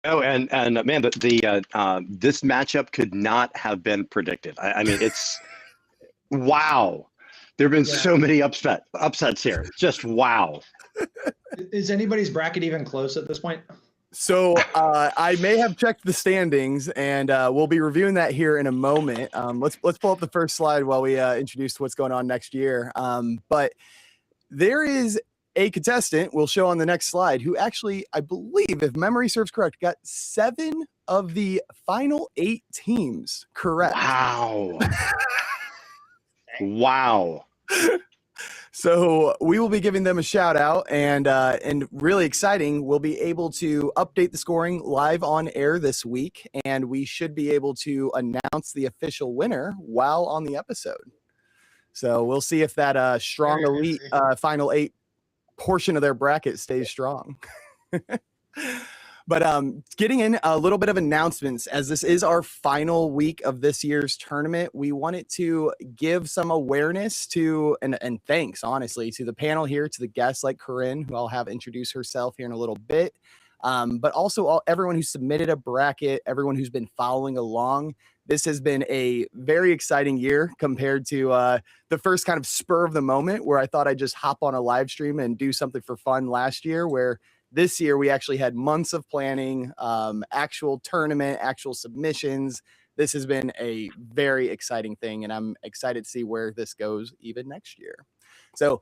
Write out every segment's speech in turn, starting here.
Oh, and man, this matchup could not have been predicted. I mean, it's wow. There have been so many upsets here. Just wow. Is anybody's bracket even close at this point? So I may have checked the standings, and we'll be reviewing that here in a moment. Let's pull up the first slide while we introduce what's going on next year. But there is a contestant we'll show on the next slide who actually, I believe, if memory serves correct, got 7 of the final 8 teams correct. Wow. Wow. So we will be giving them a shout out, and really exciting, we'll be able to update the scoring live on air this week, and we should be able to announce the official winner while on the episode. So we'll see if that strong elite final 8 portion of their bracket stays strong. But getting in a little bit of announcements, as this is our final week of this year's tournament, we wanted to give some awareness to, and thanks, honestly, to the panel here, to the guests like Koren, who I'll have introduce herself here in a little bit, but also everyone who submitted a bracket, everyone who's been following along. This has been a very exciting year compared to the first kind of spur of the moment where I thought I'd just hop on a live stream and do something for fun last year, where this year, we actually had months of planning, actual tournament, actual submissions. This has been a very exciting thing, and I'm excited to see where this goes even next year. So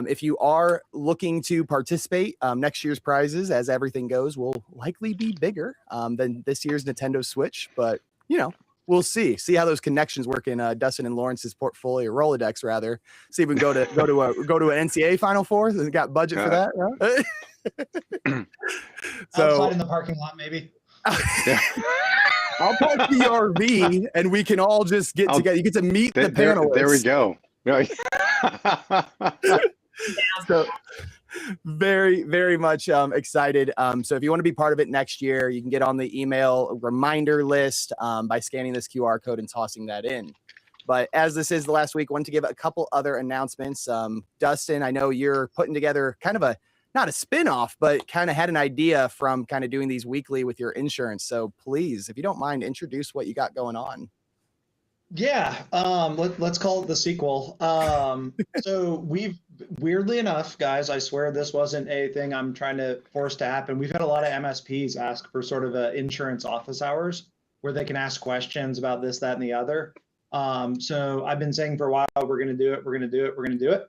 if you are looking to participate, next year's prizes, as everything goes, will likely be bigger than this year's Nintendo Switch. But, you know, we'll see how those connections work in Dustin and Lawrence's portfolio, Rolodex rather. See if we can go to an NCAA Final Four. They got budget for that, right? So outside in the parking lot, maybe. I'll park the RV and we can all just get together. You get to meet the panelists. There we go. So very, very much excited. So if you want to be part of it next year, you can get on the email reminder list by scanning this QR code and tossing that in. But as this is the last week, I want to give a couple other announcements. Dustin, I know you're putting together kind of not a spin-off, but kind of had an idea from kind of doing these weekly with your insurance. So please, if you don't mind, introduce what you got going on. Yeah, let's call it the sequel. So we've, weirdly enough, guys, I swear this wasn't a thing I'm trying to force to happen. We've had a lot of MSPs ask for sort of insurance office hours where they can ask questions about this, that, and the other. So I've been saying for a while, we're going to do it, we're going to do it, we're going to do it.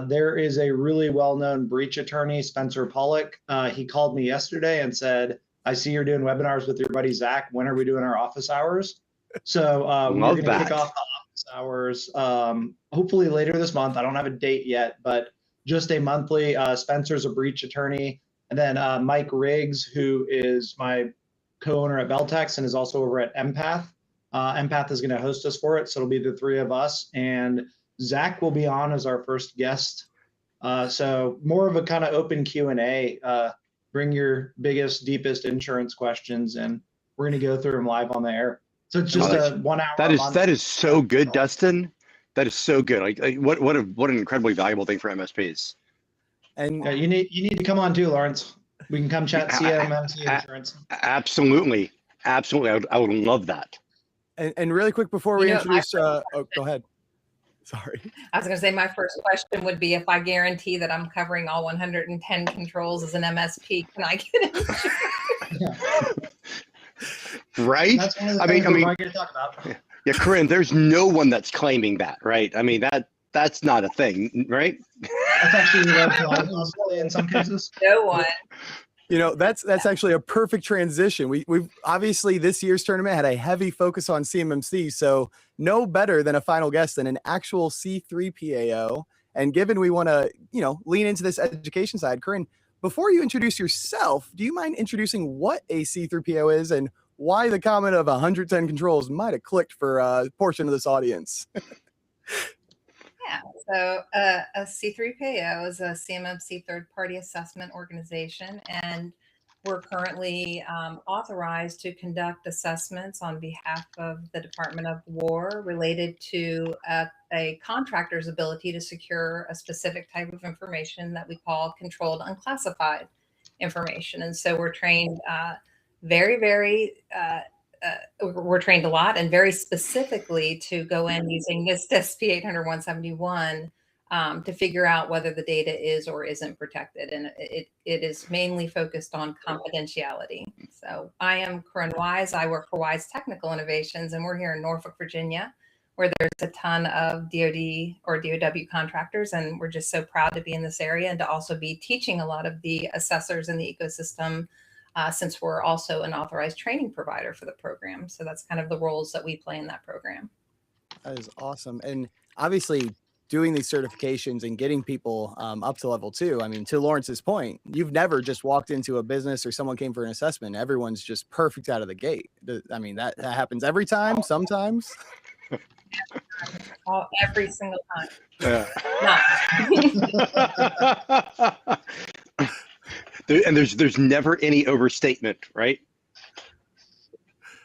There is a really well-known breach attorney, Spencer Pollock. He called me yesterday and said, I see you're doing webinars with your buddy, Zach. When are we doing our office hours? So we're going to kick off the office hours hopefully later this month. I don't have a date yet, but just a monthly. Spencer's a breach attorney. And then Mike Riggs, who is my co-owner at Beltex and is also over at Empath. Empath is going to host us for it. So it'll be the 3 of us. And Zach will be on as our first guest. So more of a kind of open Q&A. Bring your biggest, deepest insurance questions, and we're going to go through them live on the air. So it's just a 1 hour. That is so good, Dustin. That is so good. Like what an incredibly valuable thing for MSPs. And you need to come on too, Lawrence. We can come chat CMMC insurance. Absolutely. I would love that. And really quick before we introduce, go ahead. Sorry. I was going to say my first question would be, if I guarantee that I'm covering all 110 controls as an MSP, can I get it? Right? That's one of the things we're going to talk about. Yeah, Koren, there's no one that's claiming that, right? I mean, that's not a thing, right? That's actually in some cases. No one. You know, that's actually a perfect transition. We've obviously this year's tournament had a heavy focus on CMMC, so no better than a final guest than an actual C3PAO. And given we want to, lean into this education side, Koren, before you introduce yourself, do you mind introducing what a C3PAO is and why the comment of 110 controls might have clicked for a portion of this audience? Yeah, so a C3PAO is a CMMC third-party assessment organization, and we're currently authorized to conduct assessments on behalf of the Department of War related to a contractor's ability to secure a specific type of information that we call controlled unclassified information. And so we're trained we're trained a lot and very specifically to go in using NIST SP 800-171 to figure out whether the data is or isn't protected. And it is mainly focused on confidentiality. So I am Koren Wise. I work for Wise Technical Innovations, and we're here in Norfolk, Virginia, where there's a ton of DoD or DoW contractors. And we're just so proud to be in this area and to also be teaching a lot of the assessors in the ecosystem, since we're also an authorized training provider for the program. So that's kind of the roles that we play in that program. That is awesome. And obviously doing these certifications and getting people up to level 2. I mean, to Lawrence's point, you've never just walked into a business or someone came for an assessment. Everyone's just perfect out of the gate. I mean, that happens every time, sometimes. Every single time. Yeah. No. And there's never any overstatement, right?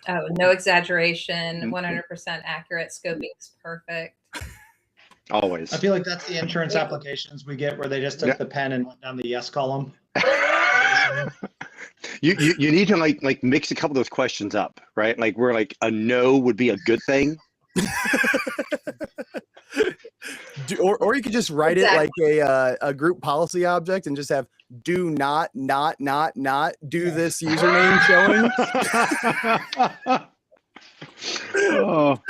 Oh, no exaggeration, 100% accurate, scoping's perfect. Always. I feel like that's the insurance applications we get where they just took the pen and went down the yes column. You need to like mix a couple of those questions up, right? Like where like a no would be a good thing. Or you could just write it like a group policy object and just have do not do this username showing. Oh.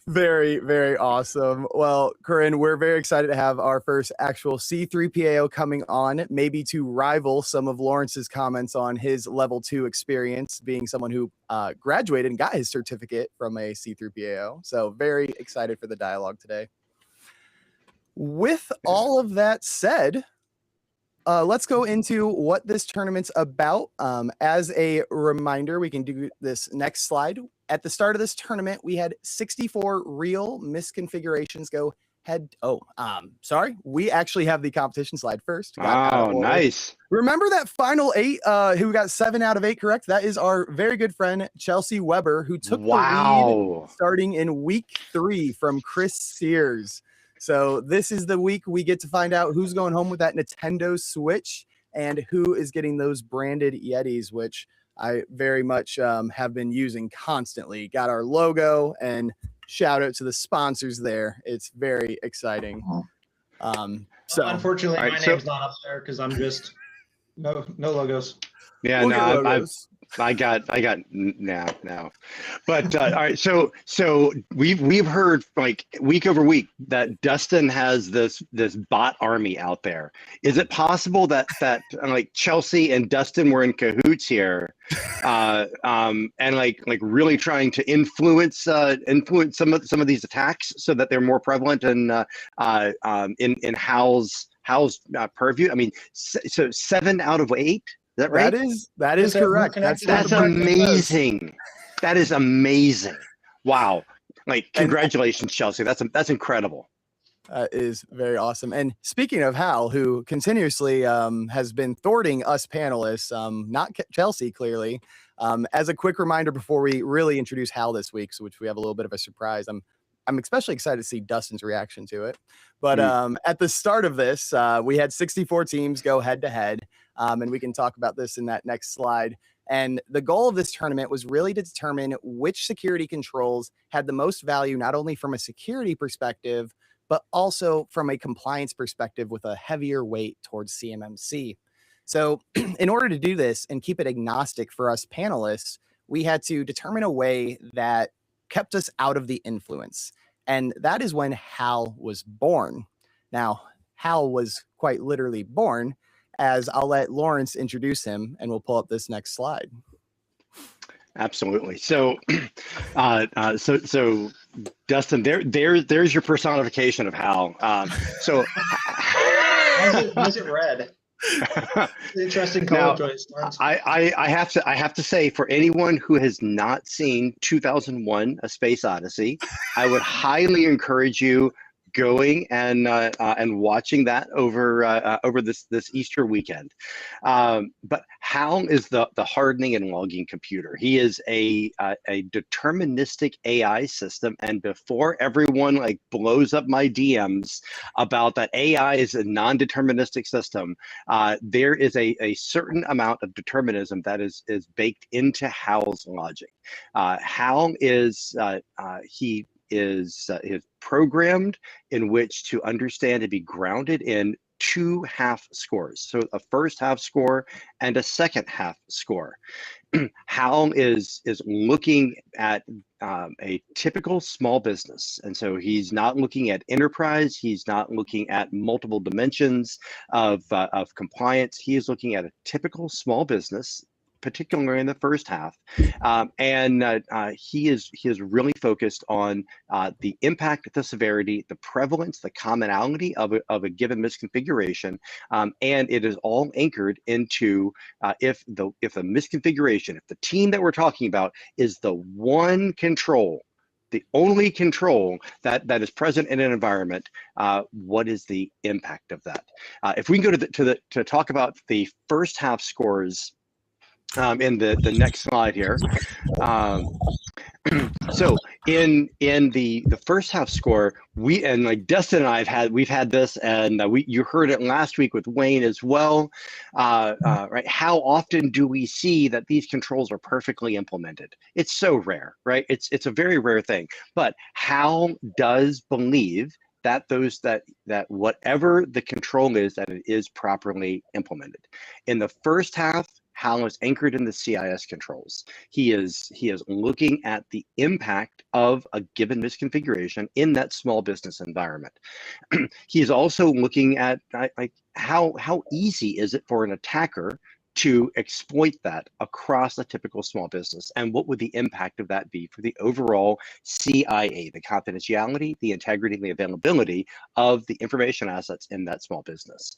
Very, very awesome. Well, Koren, we're very excited to have our first actual C3PAO coming on, maybe to rival some of Lawrence's comments on his level 2 experience, being someone who graduated and got his certificate from a C3PAO. So very excited for the dialogue today. With all of that said, let's go into what this tournament's about. As a reminder, we can do this next slide. At the start of this tournament, we had 64 real misconfigurations go head. Sorry. We actually have the competition slide first. Oh, nice. Remember that final 8 who got 7 out of 8 correct? That is our very good friend, Chelsea Weber, who took the lead starting in week 3 from Chris Sears. So this is the week we get to find out who's going home with that Nintendo Switch and who is getting those branded Yetis, which I very much have been using constantly. Got our logo, and shout out to the sponsors there. It's very exciting. So unfortunately, my name's not up there because I'm just no logos. Yeah, I got now. But all right, so we've heard like week over week that Dustin has this bot army out there. Is it possible that like Chelsea and Dustin were in cahoots here, and like really trying to influence some of these attacks so that they're more prevalent in Hal's purview? I mean, so 7 out of 8. Is that right? That is correct. That's amazing. That is amazing. Wow. Like, congratulations, Chelsea. That's incredible. That is very awesome. And speaking of Hal, who continuously has been thwarting us panelists, not Chelsea, clearly. As a quick reminder before we really introduce Hal this week, so which we have a little bit of a surprise. I'm especially excited to see Dustin's reaction to it. But at the start of this, we had 64 teams go head to head. And we can talk about this in that next slide. And the goal of this tournament was really to determine which security controls had the most value, not only from a security perspective, but also from a compliance perspective with a heavier weight towards CMMC. So in order to do this and keep it agnostic for us panelists, we had to determine a way that kept us out of the influence. And that is when Hal was born. Now, Hal was quite literally born, as I'll let Lawrence introduce him, and we'll pull up this next slide. Absolutely. So, so Dustin, there's your personification of Hal. So, why is it red? Interesting color choice. I have to say, for anyone who has not seen 2001: A Space Odyssey, I would highly encourage you. going and watching that over this Easter weekend. But Hal is the hardening and logging computer. He is a deterministic AI system, and before everyone like blows up my DMs about that AI is a non-deterministic system, there is a certain amount of determinism that is baked into Hal's logic. Hal is he is programmed in which to understand and be grounded in two half scores. So a first half score and a second half score. Hal is looking at a typical small business. And so he's not looking at enterprise. He's not looking at multiple dimensions of compliance. He is looking at a typical small business, particularly in the first half, and he is really focused on the impact, the severity, the prevalence, the commonality of a given misconfiguration, and it is all anchored into if the misconfiguration, if the team that we're talking about is the one control, the only control that is present in an environment, what is the impact of that? If we can go to talk about the first half scores. In the next slide here. So in the first half score, like Dustin and we've had this, and you heard it last week with Wayne as well. Right? How often do we see that these controls are perfectly implemented? It's so rare, right? It's a very rare thing. But Hal does believe that that whatever the control is, that it is properly implemented. In the first half, Hal is anchored in the CIS controls. He is looking at the impact of a given misconfiguration in that small business environment. He is also looking at like how easy is it for an attacker to exploit that across a typical small business, and what would the impact of that be for the overall CIA, the confidentiality, the integrity, and the availability of the information assets in that small business.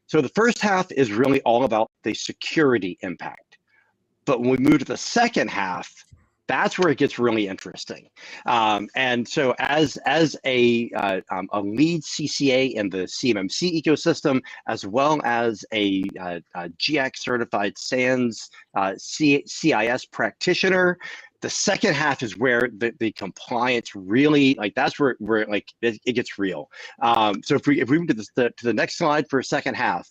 So the first half is really all about the security impact. But when we move to the second half, that's where it gets really interesting. And so as a lead CCA in the CMMC ecosystem, as well as a GX certified SANS CIS practitioner, the second half is where the compliance really, like, that's where like it gets real. So if we move to the next slide for a second half,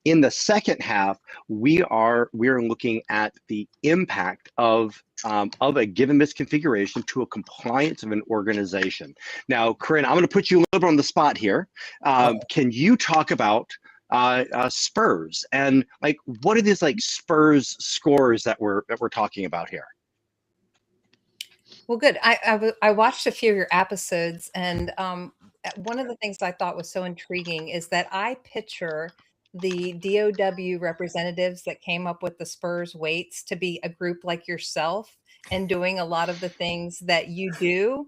in the second half, we are looking at the impact of a given misconfiguration to a compliance of an organization. Now, Koren, I'm going to put you a little bit on the spot here. Can you talk about SPURS and like what are these like SPURS scores that we're talking about here? Well, good. I watched a few of your episodes, and one of the things I thought was so intriguing is that I picture the DOW representatives that came up with the SPURS weights to be a group like yourself and doing a lot of the things that you do,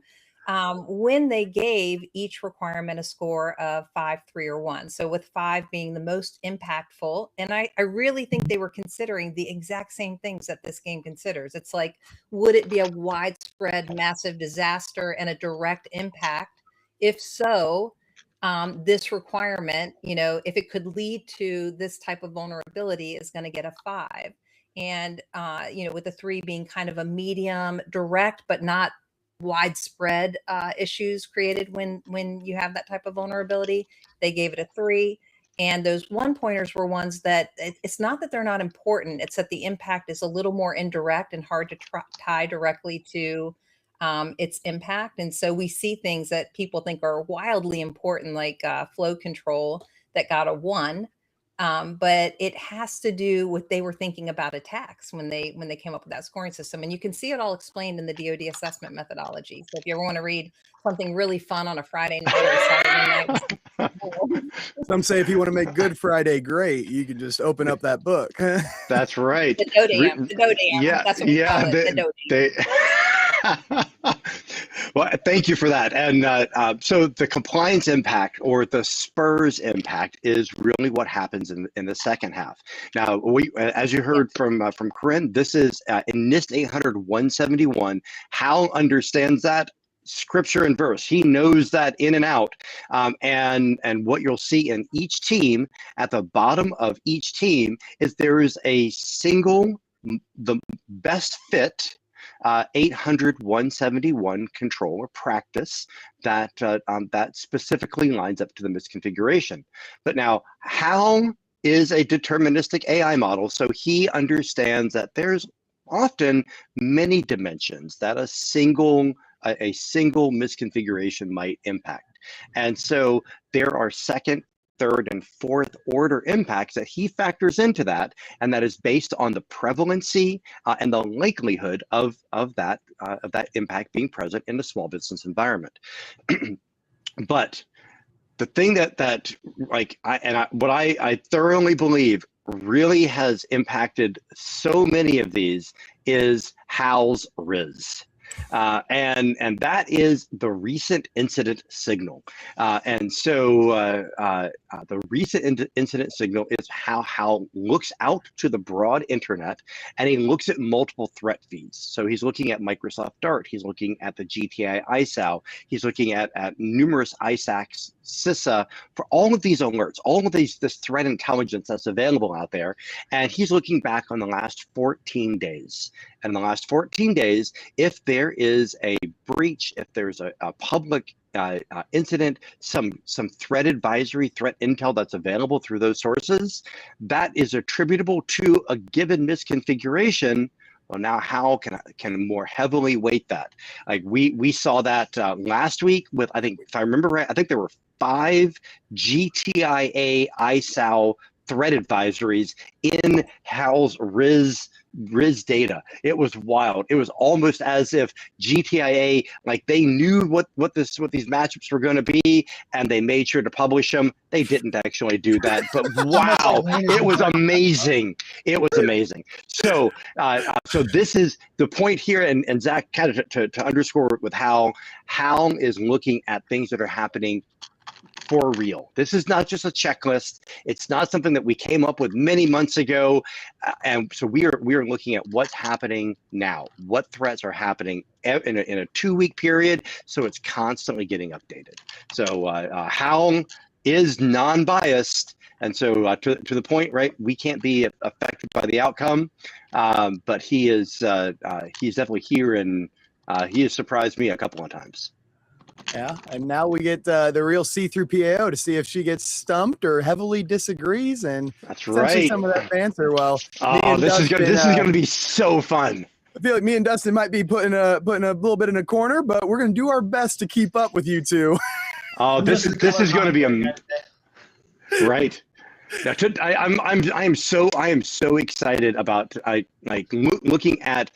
when they gave each requirement a score of 5, 3, or 1. So with 5 being the most impactful, and I really think they were considering the exact same things that this game considers. It's like, would it be a widespread, massive disaster and a direct impact? If so, this requirement, if it could lead to this type of vulnerability, is going to get a 5. And, with the 3 being kind of a medium, direct, but not widespread issues created when you have that type of vulnerability, they gave it a 3. And those 1 pointers were ones that it's not that they're not important, it's that the impact is a little more indirect and hard to tie directly to its impact. And so we see things that people think are wildly important, like flow control, that got a 1. But it has to do with, they were thinking about attacks when they came up with that scoring system. And you can see it all explained in the DoD assessment methodology. So if you ever want to read something really fun on a Friday night or Saturday night. Some say if you want to make Good Friday great, you can just open up that book. That's right. The DODAM. The DODAM. Yeah, That's what we call it, the DODAM. Well, thank you for that. And so the compliance impact, or the SPURS impact, is really what happens in the second half. Now, as you heard from Koren, this is in NIST 800-171. Hal understands that scripture and verse. He knows that in and out. And what you'll see in each team, at the bottom of each team, is there is a single, the best fit 800-171 control or practice that that specifically lines up to the misconfiguration. But now, how is a deterministic AI model? So he understands that there's often many dimensions that a single misconfiguration might impact. And so there are second, third, and fourth order impacts that he factors into that, and that is based on the prevalency and the likelihood of that impact being present in the small business environment. But the thing that like I thoroughly believe really has impacted so many of these is Hal's RIS. And that is the recent incident signal. And so the recent incident signal is how HAL looks out to the broad internet, and he looks at multiple threat feeds. So he's looking at Microsoft Dart, he's looking at the GTI ISAO, he's looking at numerous ISACs, CISA, for all of these alerts, all of this threat intelligence that's available out there. And he's looking back on the last 14 days. And in the last 14 days, if there is a breach, if there's a public incident, some threat advisory, threat intel that's available through those sources, that is attributable to a given misconfiguration. Well, now how can more heavily weight that? Like we saw that last week with, I think, if I remember right, I think there were 5 GTIA ISAO threat advisories in HAL's RIS data. It was wild. It was almost as if GTIA, like, they knew what these matchups were going to be, and they made sure to publish them. They didn't actually do that, but wow, it was amazing. It was amazing. So so this is the point here, and Zach, kind of to underscore with how is looking at things that are happening for real. This is not just a checklist. It's not something that we came up with many months ago. And so we are looking at what's happening now, what threats are happening in a 2-week period. So it's constantly getting updated. So HAL is non-biased. And so to the point, right, we can't be affected by the outcome, but he's definitely here, and he has surprised me a couple of times. Yeah, and now we get the real see-through PAO to see if she gets stumped or heavily disagrees, and that's right. Some of that banter. Well, this is going to be so fun. I feel like me and Dustin might be putting a little bit in a corner, but we're going to do our best to keep up with you two. Oh, this is going to be right. Now, I am so excited about looking at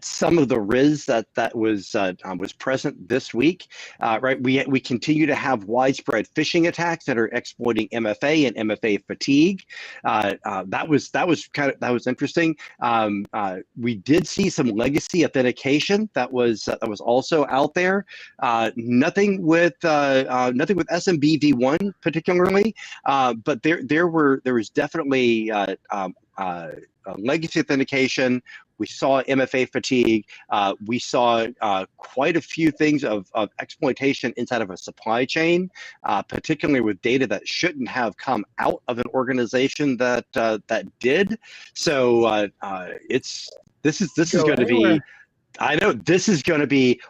some of the RIS that was present this week. Right, we continue to have widespread phishing attacks that are exploiting MFA and MFA fatigue. That was interesting. We did see some legacy authentication that was also out there. Nothing with SMB v1 particularly, but there was definitely legacy authentication. We saw MFA fatigue. We saw quite a few things of exploitation inside of a supply chain, particularly with data that shouldn't have come out of an organization that did. So this is going to be. I know this is going to be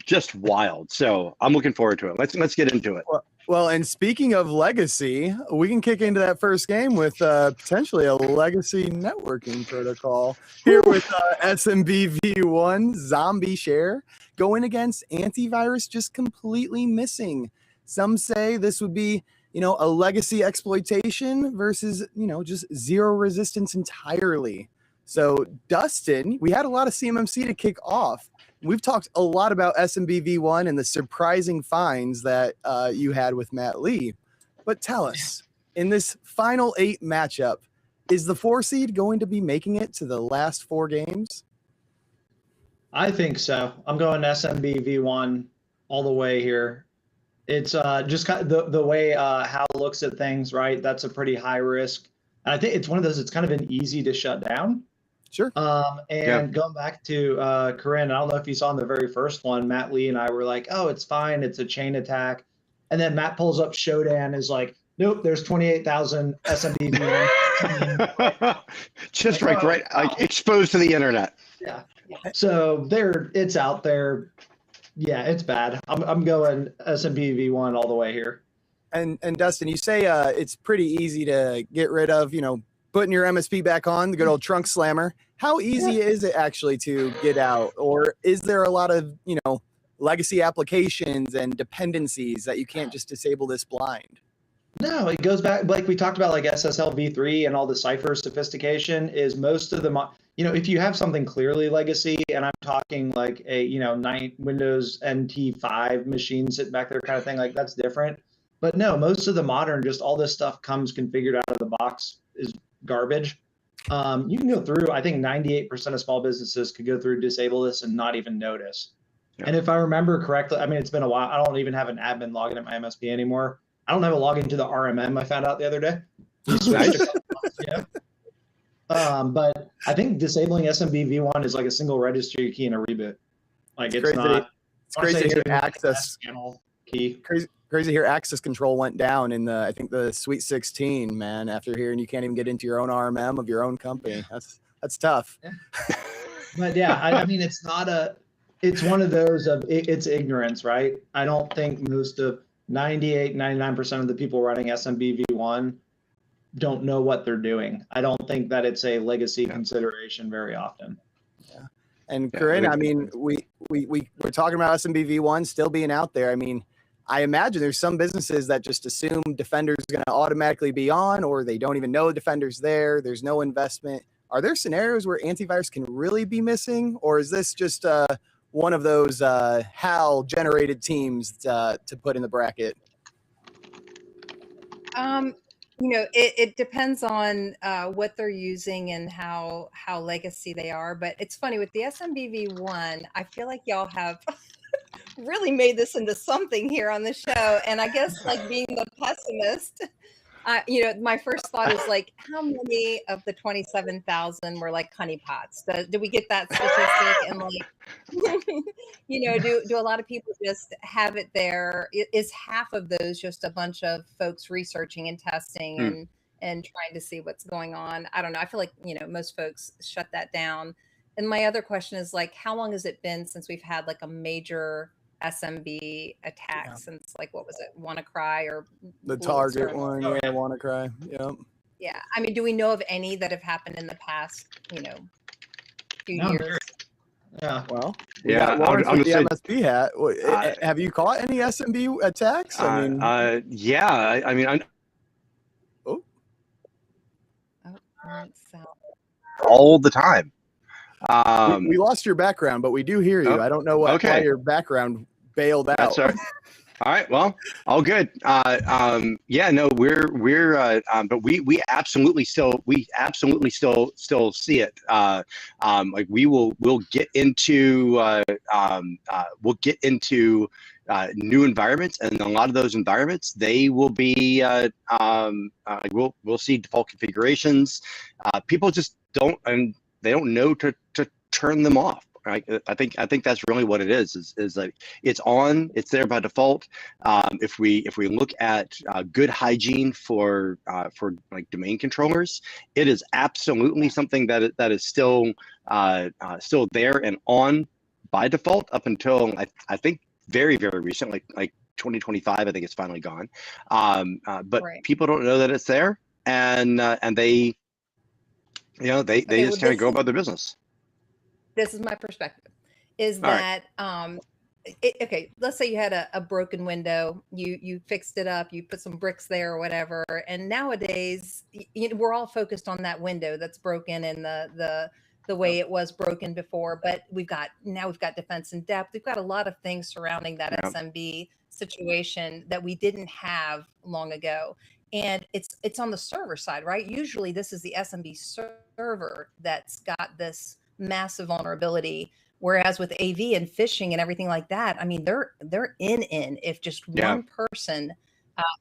just wild. So I'm looking forward to it. Let's get into it. Well, and speaking of legacy, we can kick into that first game with potentially a legacy networking protocol here with SMB v1 Zombie Share going against antivirus just completely missing. Some say this would be, a legacy exploitation versus, just zero resistance entirely. So Dustin, we had a lot of CMMC to kick off. We've talked a lot about SMB v1 and the surprising finds that you had with Matt Lee. But tell us, in this final 8 matchup, is the 4 seed going to be making it to the last 4 games? I think so. I'm going SMB v1 all the way here. It's just kind of the way Hal looks at things, right? That's a pretty high risk. And I think it's one of those, it's kind of an easy to shut down. Sure. And going back to Koren, I don't know if you saw in the very first one, Matt Lee and I were like, oh, it's fine. It's a chain attack. And then Matt pulls up Shodan is like, nope, there's 28,000 SMB. Just right, like exposed to the internet. Yeah. So it's out there. Yeah, it's bad. I'm going S&P V1 all the way here. And Dustin, you say it's pretty easy to get rid of, putting your MSP back on, the good old trunk slammer. How easy is it actually to get out? Or is there a lot of, legacy applications and dependencies that you can't just disable this blind? No, it goes back, like we talked about, like SSL v3 and all the cipher sophistication is most of the, if you have something clearly legacy, and I'm talking like a, Windows NT5 machine sitting back there kind of thing, like that's different. But no, most of the modern, just all this stuff comes configured out of the box is garbage. You can go through, I think 98% of small businesses could go through, disable this and not even notice. Yeah. And if I remember correctly, I mean, it's been a while. I don't even have an admin login at my MSP anymore. I don't have a login to the RMM I found out the other day. Nice. Yeah. But I think disabling SMB v1 is like a single registry key and a reboot. Like it's not. It's crazy to hear access key. Crazy to hear access control went down in I think the Sweet 16, man, after hearing you can't even get into your own RMM of your own company. That's tough. Yeah. But yeah, I mean, it's one of those it's ignorance, right? I don't think most of 99% of the people running SMB v1 don't know what they're doing. I don't think that it's a legacy consideration very often. Yeah. And Koren, I mean, we're talking about SMB v1 still being out there. I mean, I imagine there's some businesses that just assume Defender's going to automatically be on, or they don't even know Defender's there. There's no investment. Are there scenarios where antivirus can really be missing, or is this just one of those HAL generated teams to put in the bracket? It depends on what they're using and how legacy they are. But it's funny with the SMBV1, I feel like y'all have really made this into something here on the show. And I guess like being the pessimist, my first thought is like, how many of the 27,000 were like honeypots? Did we get that statistic? And like, do a lot of people just have it there? Is half of those just a bunch of folks researching and testing and trying to see what's going on? I don't know. I feel like, most folks shut that down. And my other question is like, how long has it been since we've had like a major SMB attack since like, what was it? WannaCry or the Target one? Yeah, WannaCry. Yeah. Yeah. I mean, do we know of any that have happened in the past, few years? Yeah. Well, yeah. I'm with the MSP hat. Have you caught any SMB attacks? I mean, yeah. I mean, all the time. We lost your background, but we do hear you. I don't know why your background bailed out. That's all right. All right. Well, all good. Yeah, no, but we absolutely still see it. Like we'll get into new environments, and a lot of those environments, they will be we'll see default configurations. People just don't, and they don't know to turn them off. Right? I think that's really what it is like it's on, it's there by default. If we look at good hygiene for like domain controllers, it is absolutely something that is still there and on by default up until I think very, very recent, like 2025. I think it's finally gone. But people don't know that it's there, and they just kind of go about their business. This is my perspective, is that, let's say you had a broken window, you fixed it up, you put some bricks there or whatever. And nowadays we're all focused on that window that's broken and the way it was broken before, but we've got defense in depth. We've got a lot of things surrounding that SMB situation that we didn't have long ago. And it's on the server side, right? Usually this is the SMB server that's got this massive vulnerability, whereas with AV and phishing and everything like that, I mean, they're in if just one person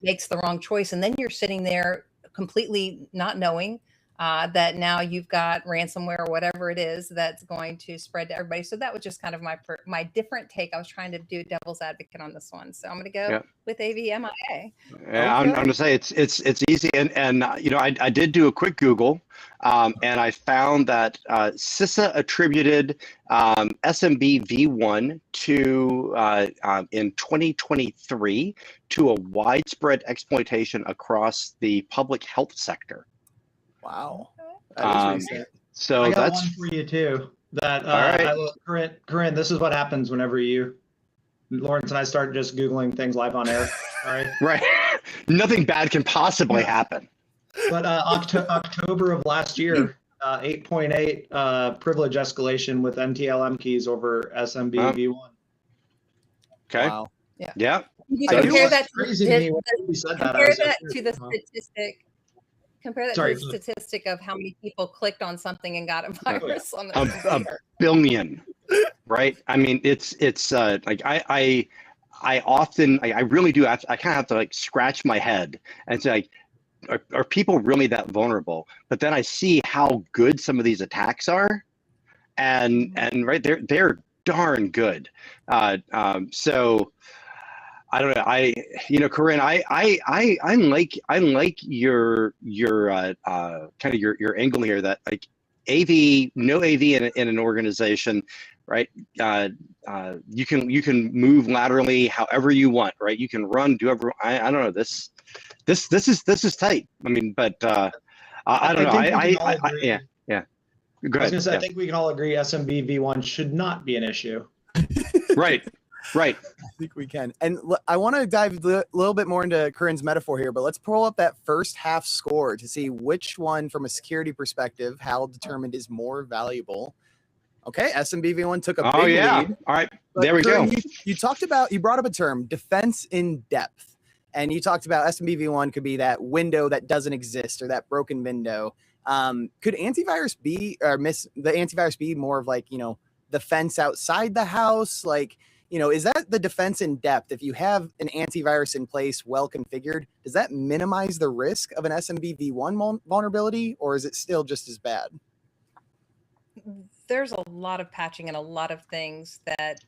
makes the wrong choice, and then you're sitting there completely not knowing that now you've got ransomware or whatever it is that's going to spread to everybody. So that was just kind of my different take. I was trying to do devil's advocate on this one. So I'm going to go with AVMIA. Yeah, I'm going to say it's easy. And you know, I did do a quick Google, and I found that CISA attributed SMB v1 to in 2023 to a widespread exploitation across the public health sector. Wow. That is recent. So I got that's one for you too. That all right. Koren, this is what happens whenever Lawrence and I start just Googling things live on air. All right. Right. Nothing bad can possibly happen. But October of last year, 8.8 privilege escalation with NTLM keys over SMB v1. Okay. Wow. Yeah. You I compare do- that to Crazy to me when you said that. I compare was that like, to the statistic. Compare that Sorry, to the statistic of how many people clicked on something and got a virus on the A computer. billion, right? I mean, it's like I often I really do have I kind of have to like scratch my head and say like, are people really that vulnerable? But then I see how good some of these attacks are, and right, they're darn good. So I don't know. You know, Koren, I like your kind of your angle here that like no AV in an organization, right? You can move laterally however you want, right? You can run, do whatever. I don't know. This is tight. I mean, but I don't know. Yeah. Go ahead. I was going to say, I think we can all agree SMB v1 should not be an issue. Right. I think we can. And I want to dive a little bit more into Koren's metaphor here, but let's pull up that first half score to see which one from a security perspective, how determined is more valuable. Okay, SMBV1 took a big lead. All right, But there we Koren, go. You brought up a term, defense in depth. And you talked about SMBV1 could be that window that doesn't exist or that broken window. Could antivirus be, or the antivirus be more of like, you know, the fence outside the house? Like, you know, is that the defense in depth? If you have an antivirus in place, well configured, does that minimize the risk of an SMBV1 vulnerability, or is it still just as bad? There's a lot of patching and a lot of things that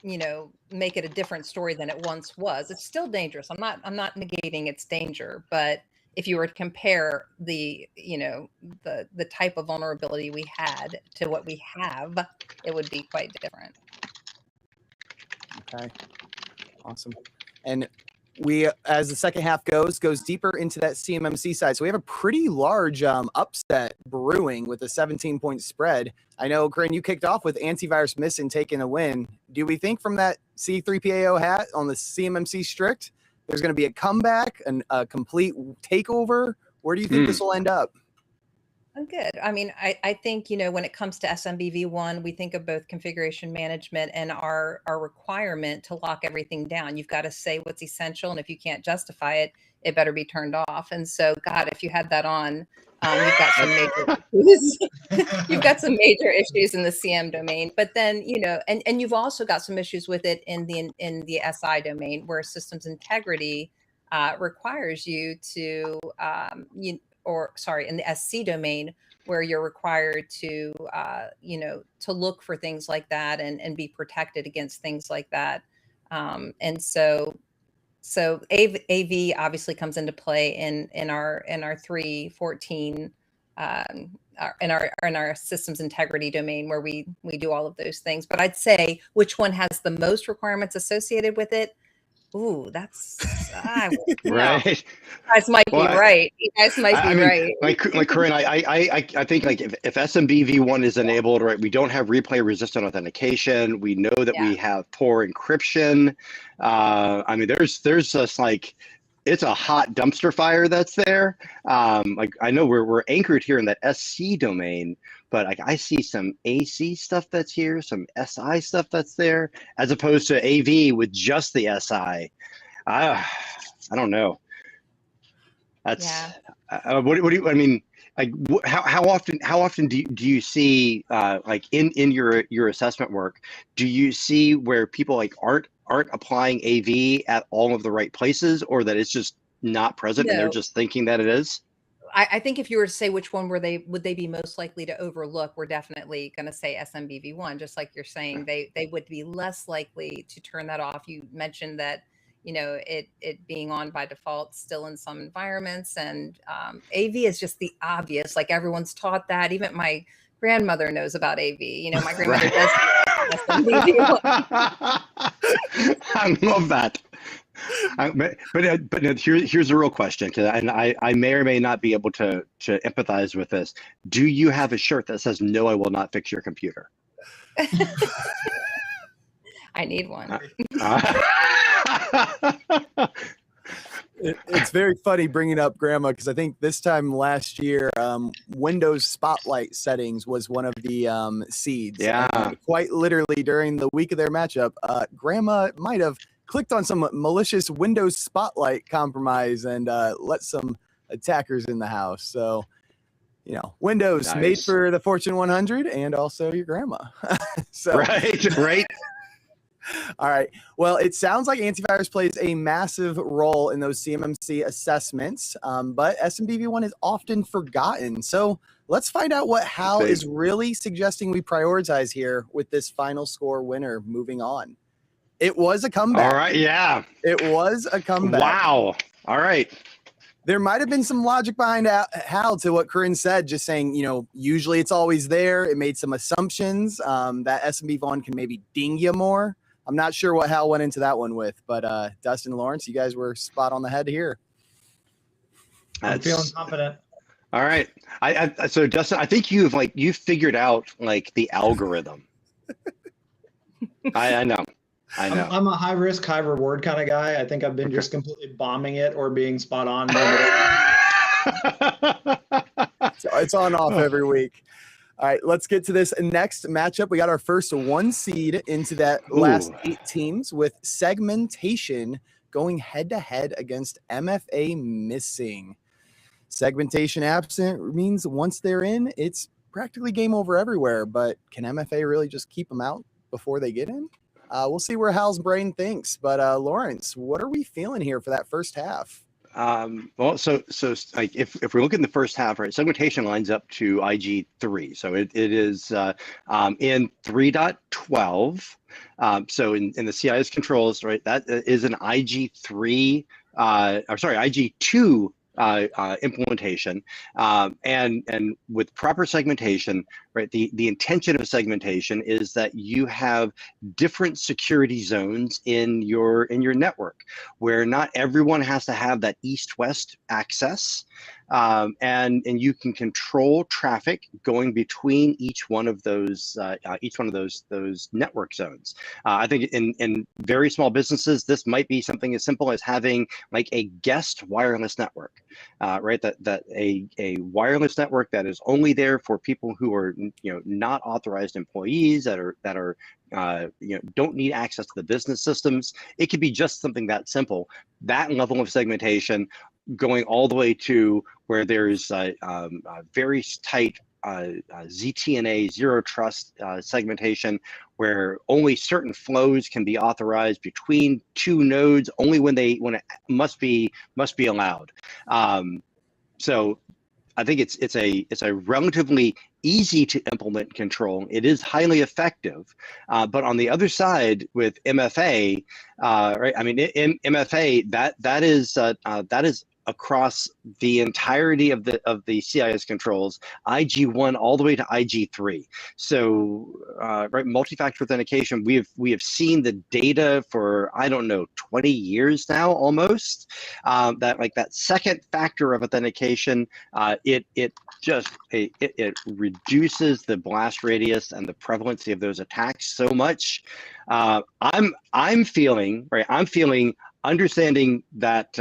you know make it a different story than it once was. It's still dangerous. I'm not negating its danger, but if you were to compare the type of vulnerability we had to what we have, it would be quite different. Okay, awesome. And we, as the second half goes deeper into that CMMC side. So we have a pretty large upset brewing with a 17-point spread. I know, Koren, you kicked off with antivirus missing, taking a win. Do we think from that C3PAO hat on the CMMC strict, there's going to be a comeback and a complete takeover? Where do you think this will end up? Good. I mean, I think, you know, when it comes to SMBV1, we think of both configuration management and our requirement to lock everything down. You've got to say what's essential, and if you can't justify it, it better be turned off. And so, God, if you had that on, you've got some major issues. You've got some major issues in the CM domain. But then, you know, and you've also got some issues with it in the SI domain, where systems integrity requires you to in the SC domain, where you're required to, to look for things like that and be protected against things like that. And so AV obviously comes into play in our 3.14, in our systems integrity domain, where we do all of those things. But I'd say which one has the most requirements associated with it. Ooh, that's right. You guys might be right. You guys might be right. Like Koren, I think like if SMBV1 is enabled, right, we don't have replay resistant authentication. We know that we have poor encryption. I mean, there's just like, it's a hot dumpster fire that's there. Like I know we're anchored here in that SC domain, but like I see some AC stuff that's here, some SI stuff that's there, as opposed to AV with just the SI. I don't know. That's what do you? I mean, like how often do you see like in your assessment work? Do you see where people like aren't applying AV at all of the right places, or that it's just not present and they're just thinking that it is? I think if you were to say which one would they be most likely to overlook, we're definitely going to say SMBV1. Just like you're saying, they would be less likely to turn that off. You mentioned that, it being on by default still in some environments, and AV is just the obvious. Like everyone's taught that. Even my grandmother knows about AV. My grandmother does SMBV1. I love that. But here's a real question, and I may or may not be able to empathize with this. Do you have a shirt that says "No, I will not fix your computer"? I need one. It's very funny bringing up grandma, because I think this time last year, Windows Spotlight settings was one of the seeds. Yeah. And quite literally during the week of their matchup, grandma might have clicked on some malicious Windows Spotlight compromise and let some attackers in the house. So, Windows made for the Fortune 100 and also your grandma. So Right. All right. Well, it sounds like antivirus plays a massive role in those CMMC assessments, but SMBV1 is often forgotten. So let's find out what Hal is really suggesting we prioritize here with this final score winner moving on. It was a comeback. All right. Yeah. It was a comeback. Wow. All right. There might have been some logic behind Hal to what Koren said, just saying, usually it's always there. It made some assumptions that SMBV1 can maybe ding you more. I'm not sure what Hal went into that one with, but Dustin and Lawrence, you guys were spot on the head here. I'm feeling confident. All right. So Dustin, I think you've figured out the algorithm. I know. I'm a high risk, high reward kind of guy. I think I've been just completely bombing it or being spot on. So it's on off every week. All right, let's get to this next matchup. We got our first 1 seed into that last 8 teams with segmentation going head to head against MFA missing. Segmentation absent means once they're in, it's practically game over everywhere. But can MFA really just keep them out before they get in? We'll see where Hal's brain thinks. But Lawrence, what are we feeling here for that first half? Well, so if we look in the first half, right, segmentation lines up to IG3. So it is in 3.12. So in the CIS controls, right, that is an IG3, IG2 implementation, and with proper segmentation, right? The intention of segmentation is that you have different security zones in your network, where not everyone has to have that east-west access, and you can control traffic going between each one of those network zones. I think in very small businesses, this might be something as simple as having a guest wireless network, right? That a wireless network that is only there for people who are not authorized employees that are don't need access to the business systems. It could be just something that simple. That level of segmentation going all the way to where there's a very tight ZTNA, zero trust segmentation, where only certain flows can be authorized between 2 nodes, only when it must be allowed. So I think it's a relatively easy to implement control. It is highly effective, but on the other side with MFA, right? I mean, in MFA that is across the entirety of the CIS controls, IG1 all the way to IG3. So, right, multi-factor authentication, we have seen the data for, I don't know, 20 years now almost. That second factor of authentication, it reduces the blast radius and the prevalency of those attacks so much. I'm feeling understanding that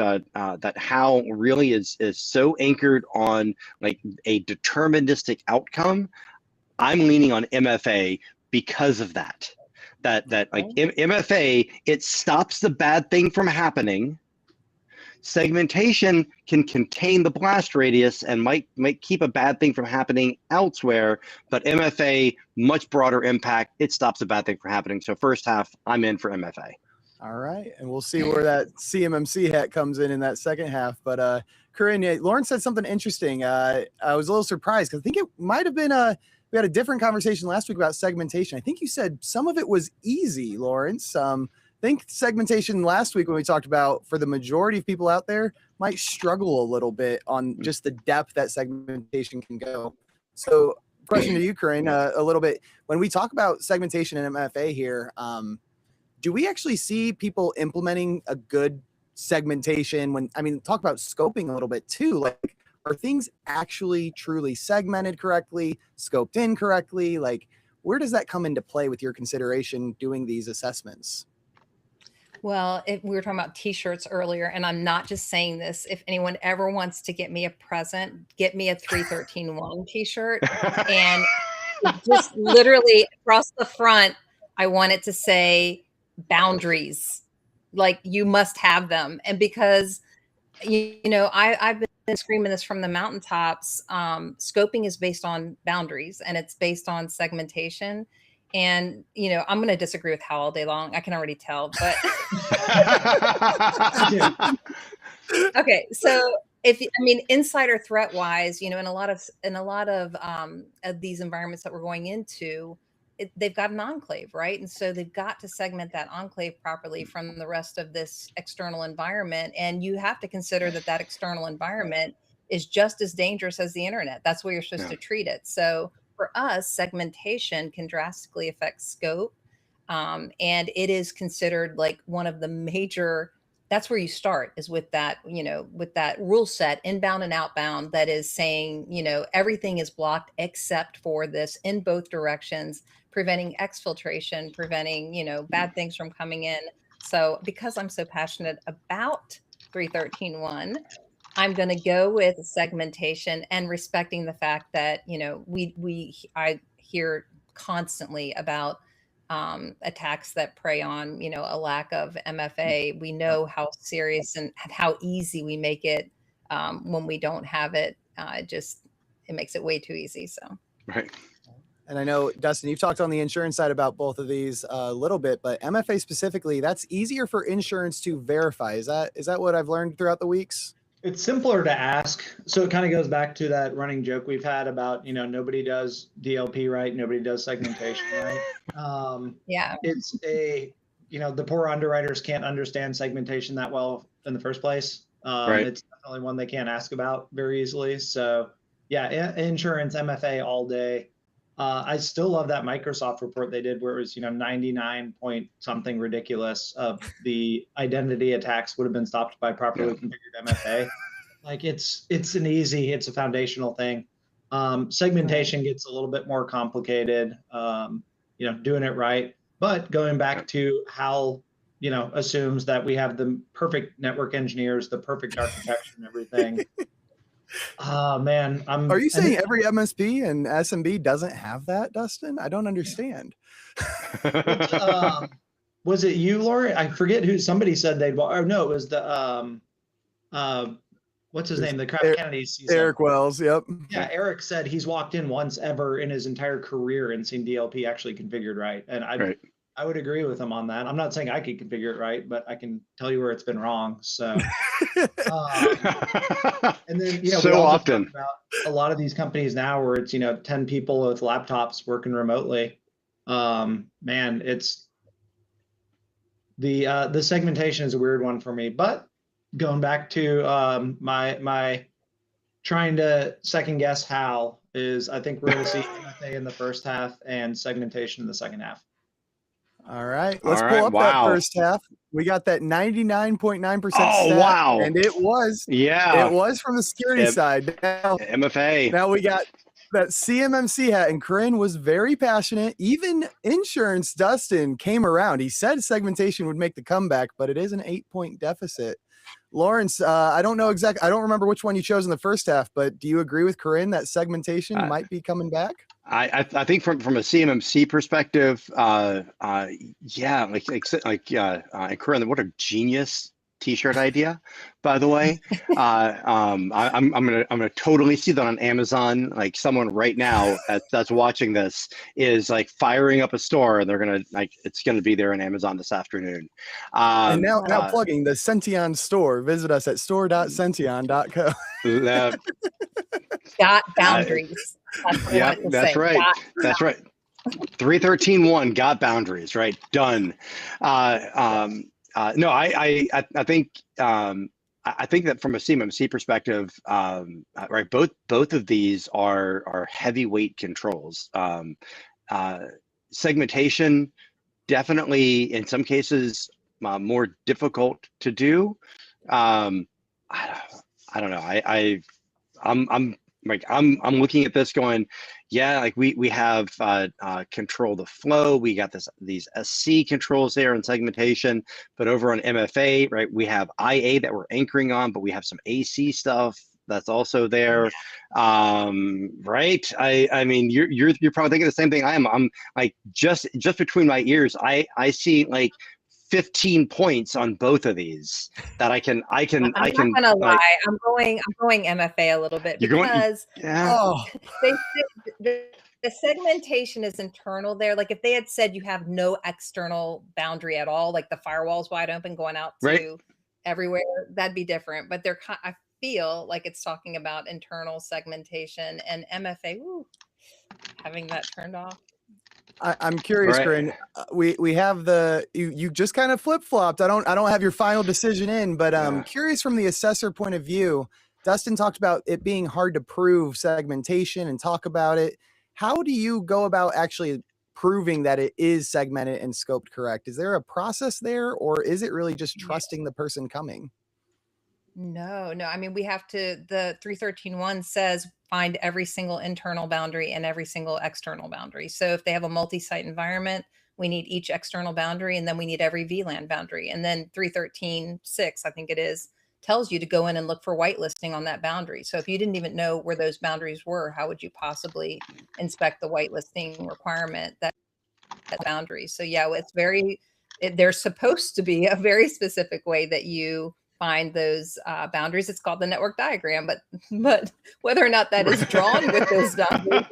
Hal really is so anchored on a deterministic outcome. I'm leaning on MFA because of that. MFA, it stops the bad thing from happening. Segmentation can contain the blast radius and might keep a bad thing from happening elsewhere, but MFA, much broader impact. It stops the bad thing from happening. So first half, I'm in for MFA. All right, and we'll see where that CMMC hat comes in that second half. But Koren, Lauren said something interesting. I was a little surprised because I think it might have been we had a different conversation last week about segmentation. I think you said some of it was easy, Lawrence. I think segmentation last week when we talked about for the majority of people out there might struggle a little bit on just the depth that segmentation can go. So question to you, Koren, a little bit. When we talk about segmentation in MFA here, do we actually see people implementing a good segmentation talk about scoping a little bit too, like are things actually truly segmented correctly, scoped in correctly? Like where does that come into play with your consideration doing these assessments? Well, we were talking about t-shirts earlier, and I'm not just saying this. If anyone ever wants to get me a present, get me a 313-1 t-shirt, and just literally across the front, I want it to say boundaries. Like you must have them. And because, I've been screaming this from the mountaintops. Scoping is based on boundaries and it's based on segmentation. And, I'm going to disagree with Hal all day long. I can already tell, but okay. So insider threat wise, in a lot of these environments that we're going into, they've got an enclave, right? And so they've got to segment that enclave properly from the rest of this external environment. And you have to consider that external environment is just as dangerous as the internet. That's where you're supposed to treat it. So for us, segmentation can drastically affect scope. And it is considered like one of the major, that's where you start is with that, with that rule set, inbound and outbound, that is saying, everything is blocked except for this in both directions, preventing exfiltration, preventing, bad things from coming in. So because I'm so passionate about 313.1, I'm going to go with segmentation and respecting the fact that, I hear constantly about attacks that prey on, a lack of MFA. We know how serious and how easy we make it when we don't have it. It makes it way too easy. So, right. And I know, Dustin, you've talked on the insurance side about both of these a little bit, but MFA specifically, that's easier for insurance to verify. Is that what I've learned throughout the weeks? It's simpler to ask. So it kind of goes back to that running joke we've had about, nobody does DLP right, nobody does segmentation right. Yeah. It's the poor underwriters can't understand segmentation that well in the first place. Right. It's definitely one they can't ask about very easily. So yeah, insurance, MFA all day. I still love that Microsoft report they did where it was, 99 point something ridiculous of the identity attacks would have been stopped by properly configured MFA. Like it's a foundational thing. Segmentation gets a little bit more complicated, doing it right. But going back to Hal, assumes that we have the perfect network engineers, the perfect architecture and everything. Oh man, Are you saying every MSP and SMB doesn't have that, Dustin? I don't understand. Was it you, Lori? I forget who. Somebody said they'd. Or no, it was the what's his name? The Kraft Kennedy's. Eric Wells. Yep. Yeah, Eric said he's walked in once ever in his entire career and seen DLP actually configured right, and I would agree with him on that. I'm not saying I could configure it right, but I can tell you where it's been wrong. So, and then, so often about a lot of these companies now where it's, 10 people with laptops working remotely. Man, it's the segmentation is a weird one for me, but going back to my trying to second guess Hal is I think we're going to see MFA in the first half and segmentation in the second half. All right, let's pull up that first half. We got that 99.9% stat, wow. And it was from the security side. Now, MFA. Now we got that CMMC hat, and Koren was very passionate. Even insurance, Dustin came around. He said segmentation would make the comeback, but it is an 8-point deficit. Lawrence, I don't remember which one you chose in the first half, but do you agree with Koren that segmentation might be coming back? I think from a CMMC perspective, and Koren, what a genius t-shirt idea, by the way. I'm gonna totally see that on Amazon. Like someone right now that's watching this is like firing up a store, and they're gonna like it's gonna be there on Amazon this afternoon. And now plugging the Senteon store. Visit us at store.senteon.co. Got boundaries. Yeah, that's right. That's right. 313.1 got boundaries, right? Done. No, I think I think that from a CMMC perspective, right, both of these are heavyweight controls. Segmentation definitely in some cases more difficult to do. I don't know. I'm looking at this going, yeah, like we have control the flow. We got these SC controls there in segmentation, but over on MFA, right, we have IA that we're anchoring on, but we have some AC stuff that's also there. Right? I mean, you're probably thinking the same thing I am. I'm like just between my ears, I see like 15 points on both of these that I can. I'm not gonna lie. I'm going MFA a little bit because the segmentation is internal there. Like if they had said you have no external boundary at all, like the firewall's wide open going out to everywhere, that'd be different. But I feel like it's talking about internal segmentation and MFA. Having that turned off. I'm curious, Koren. We have you just kind of flip-flopped. I don't have your final decision in, but I'm curious from the assessor point of view. Dustin talked about it being hard to prove segmentation and talk about it. How do you go about actually proving that it is segmented and scoped correct? Is there a process there, or is it really just trusting the person coming? No. I mean, we have to, the 313.1 says find every single internal boundary and every single external boundary. So if they have a multi-site environment, we need each external boundary, and then we need every VLAN boundary. And then 313.6, I think it is, tells you to go in and look for whitelisting on that boundary. So if you didn't even know where those boundaries were, how would you possibly inspect the whitelisting requirement that boundary? So yeah, there's supposed to be a very specific way that you find those boundaries. It's called the network diagram, but whether or not that is drawn with those boundaries,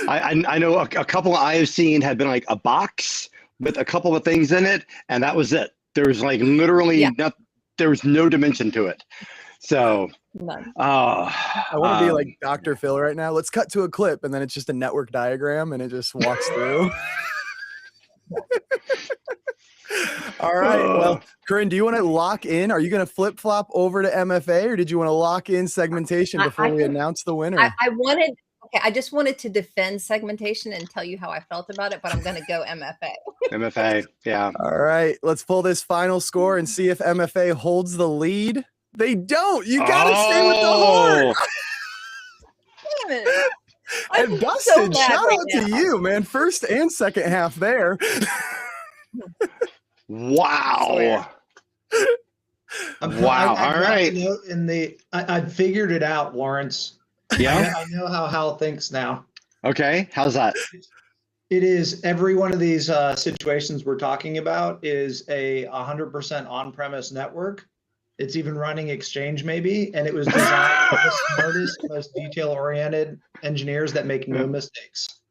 I know a couple I've seen had been like a box with a couple of things in it, and that was it. There was like literally there was no dimension to it. So none. I want to be like Dr. Phil right now. Let's cut to a clip, and then it's just a network diagram, and it just walks through. All right. Well, Koren, do you want to lock in? Are you going to flip flop over to MFA, or did you want to lock in segmentation before we announce the winner? I just wanted to defend segmentation and tell you how I felt about it, but I'm going to go MFA. MFA, yeah. All right. Let's pull this final score and see if MFA holds the lead. They don't. You got to stay with the heart. Damn it. And Dustin, shout out to you, man. First and second half there. Wow. Wow. All right. I figured it out, Lawrence. Yeah. I know how Hal thinks now. Okay. How's that? It is every one of these situations we're talking about is a 100% on-premise network. It's even running Exchange maybe, and it was designed by the smartest, most detail-oriented engineers that make no mistakes.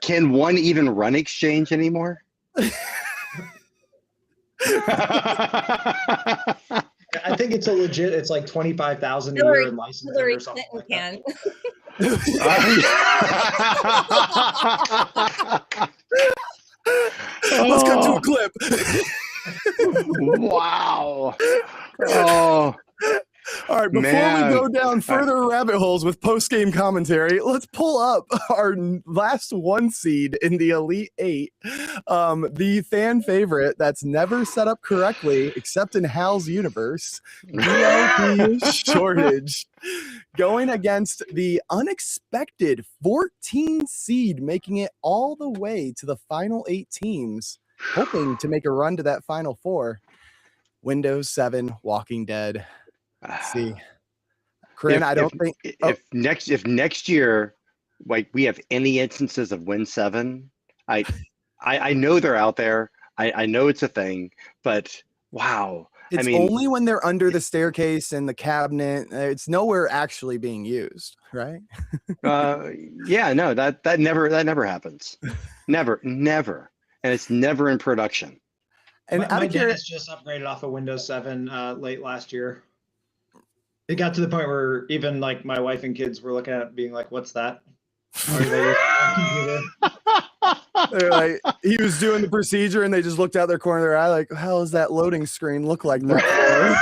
Can one even run Exchange anymore? I think it's it's like 25,000 a year in licensing or something like that. Let's cut to a clip. Wow. Oh. All right, before we go down further rabbit holes with post-game commentary, let's pull up our last one seed in the Elite Eight. The fan favorite that's never set up correctly, except in Hal's universe, DLP Shortage, going against the unexpected 14 seed, making it all the way to the final 8 teams, hoping to make a run to that final 4. Windows 7, Walking Dead. Let's see, Koren, if next year, like we have any instances of Win 7, I know they're out there. I know it's a thing, but wow. It's I mean, only when they're under the staircase and the cabinet. It's nowhere actually being used, right? yeah, no, that never happens. Never. And it's never in production. And My dentist just upgraded off of Windows 7 late last year. It got to the point where even like my wife and kids were looking at it being like, what's that? Are they using a computer? they're like, he was doing the procedure and they just looked out their corner of their eye like, how does that loading screen look like that?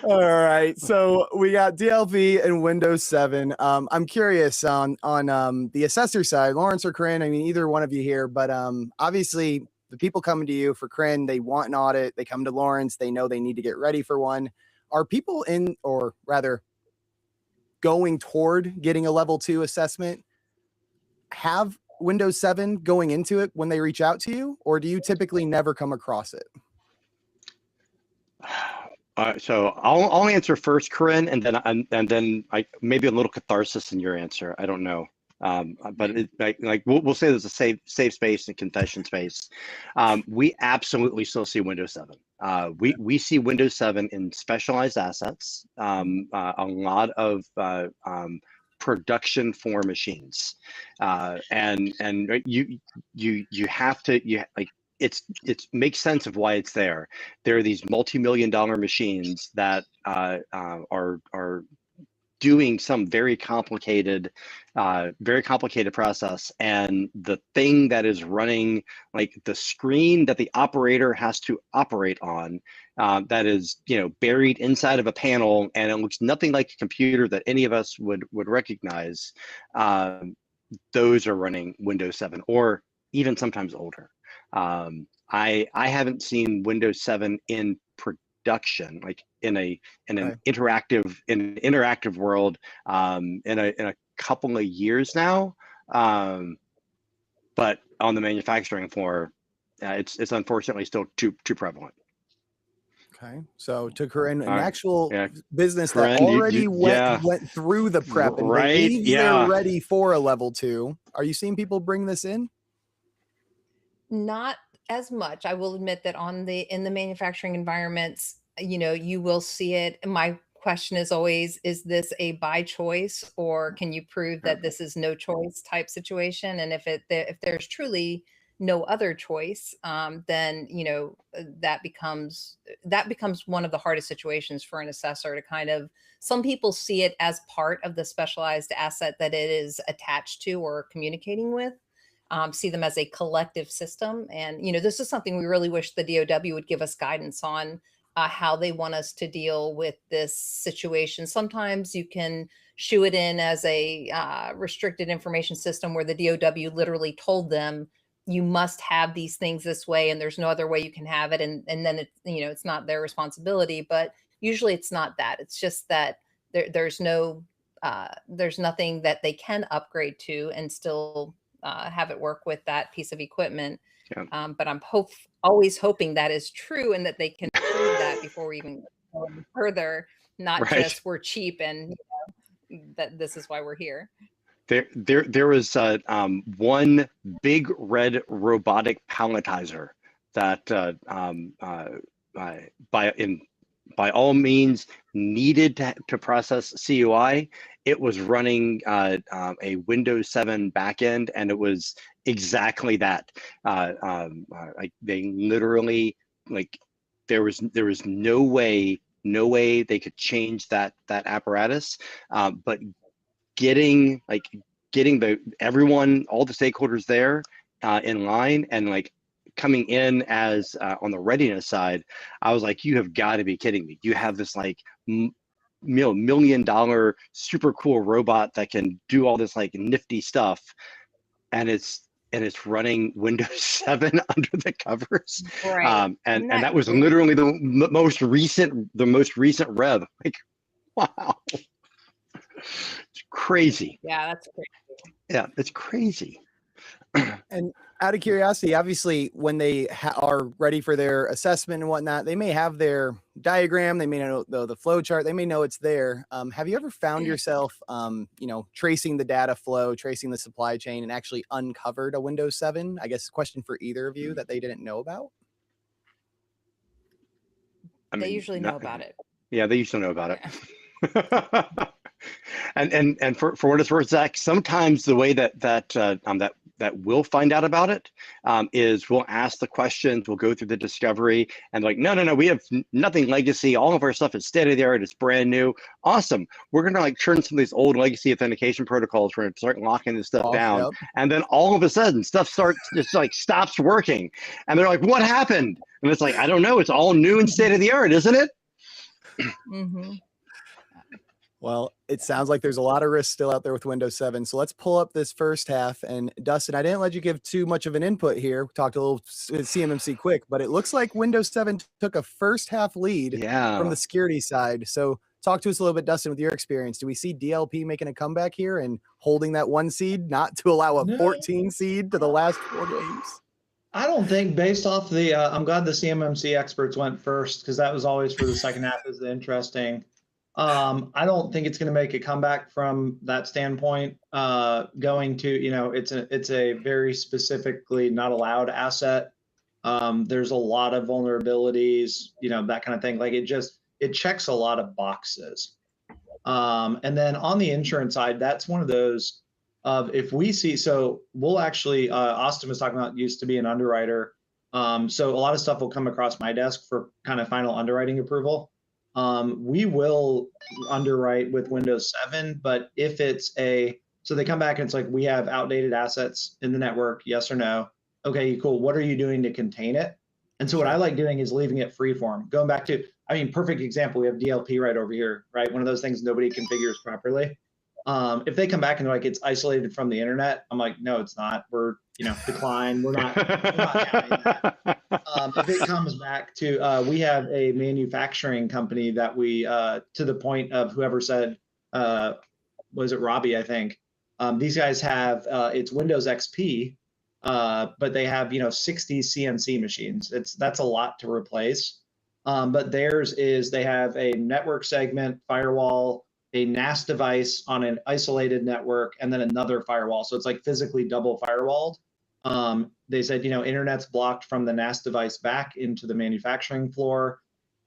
All right, so we got DLV and Windows 7. I'm curious on the assessor side, Lawrence or Koren. I mean, either one of you here, but obviously the people coming to you for Koren, they want an audit. They come to Lawrence, they know they need to get ready for one. Are people in, or rather, going toward getting a level 2 assessment, have Windows 7 going into it when they reach out to you, or do you typically never come across it? So I'll answer first, Koren, and then I maybe a little catharsis in your answer. I don't know, but we'll say there's a safe space and confession space. We absolutely still see Windows 7. We see Windows 7 in specialized assets, a lot of production for machines, and you have to it makes sense of why it's there. There are these multi-million-dollar machines that are doing some very complicated process, and the thing that is running, like the screen that the operator has to operate on, that is buried inside of a panel, and it looks nothing like a computer that any of us would recognize. Those are running Windows 7, or even sometimes older. I haven't seen Windows 7 in production, like in an interactive world, in a couple of years now. But on the manufacturing floor, it's unfortunately still too prevalent. Okay, so to Koren, an All right. actual Yeah. business Koren, that already yeah. went through the prep and Right, believes yeah. they're ready for a level 2. Are you seeing people bring this in? Not as much. I will admit that in the manufacturing environments, you will see it. My question is always, is this a by choice, or can you prove that this is no choice type situation? And if there's truly no other choice, then that becomes one of the hardest situations for an assessor to kind of. Some people see it as part of the specialized asset that it is attached to or communicating with. See them as a collective system. And, this is something we really wish the DOW would give us guidance on, how they want us to deal with this situation. Sometimes you can shoe it in as a restricted information system where the DOW literally told them, you must have these things this way, and there's no other way you can have it. And then it's not their responsibility, but usually it's not that. It's just that there's nothing that they can upgrade to and still have it work with that piece of equipment. Yeah. But I'm always hoping that is true, and that they can prove that before we even go any further, not Right. just we're cheap and that this is why we're here. There was one big red robotic palletizer that by all means needed to process CUI. It was running a Windows 7 backend, and it was exactly that. Like they literally, like there was no way they could change that apparatus, but getting everyone, all the stakeholders there in line, and like coming in as on the readiness side, I was like, you have got to be kidding me. You have this like $1 million super cool robot that can do all this like nifty stuff, and it's running Windows 7 under the covers. Right. And that was literally the most recent rev. Like, wow. It's crazy. Yeah, that's crazy. Yeah, it's crazy. And out of curiosity, obviously, when they are ready for their assessment and whatnot, they may have their diagram, they may know the flow chart, they may know it's there. Have you ever found yourself, tracing the data flow, tracing the supply chain, and actually uncovered a Windows 7? I guess question for either of you that they didn't know about. They usually know about it. Yeah, they used to know about it. And for what it's worth, Zach, sometimes the way that we'll find out about it is we'll ask the questions, we'll go through the discovery, and like, no, we have nothing legacy. All of our stuff is state of the art. It's brand new. Awesome. We're gonna like turn some of these old legacy authentication protocols. We're gonna start locking this stuff down, yep. and then all of a sudden, stuff stops working, and they're like, "What happened?" And it's like, I don't know. It's all new and state of the art, isn't it? Mm-hmm. Well, it sounds like there's a lot of risk still out there with Windows 7. So let's pull up this first half. And Dustin, I didn't let you give too much of an input here. We talked a little CMMC quick, but it looks like Windows 7 took a first half lead from the security side. So talk to us a little bit, Dustin, with your experience. Do we see DLP making a comeback here and holding that 1 seed, not to allow a 14 seed to the last 4 games? I don't think, based off the, I'm glad the CMMC experts went first, because that was always for the second half is the interesting. I don't think it's going to make a comeback from that standpoint. Going to, it's a very specifically not allowed asset. There's a lot of vulnerabilities, that kind of thing. Like it checks a lot of boxes. And then on the insurance side, that's one of those of if we see, so we'll actually, Austin was talking about used to be an underwriter. So a lot of stuff will come across my desk for kind of final underwriting approval. We will underwrite with Windows 7, but if it's so they come back and it's like, we have outdated assets in the network, yes or no? Okay, cool. What are you doing to contain it? And so what I like doing is leaving it freeform. Going back to, perfect example, we have DLP right over here, right? One of those things nobody configures properly. If they come back and they're like, it's isolated from the internet, I'm like, no, it's not. We're, decline. We're not counting that. If it comes back to, we have a manufacturing company that we, to the point of whoever said, was it Robbie, I think, these guys have, it's Windows XP, but they have, 60 CNC machines. That's a lot to replace. But theirs is, they have a network segment, firewall, a NAS device on an isolated network, and then another firewall. So it's like physically double firewalled. They said, internet's blocked from the NAS device back into the manufacturing floor.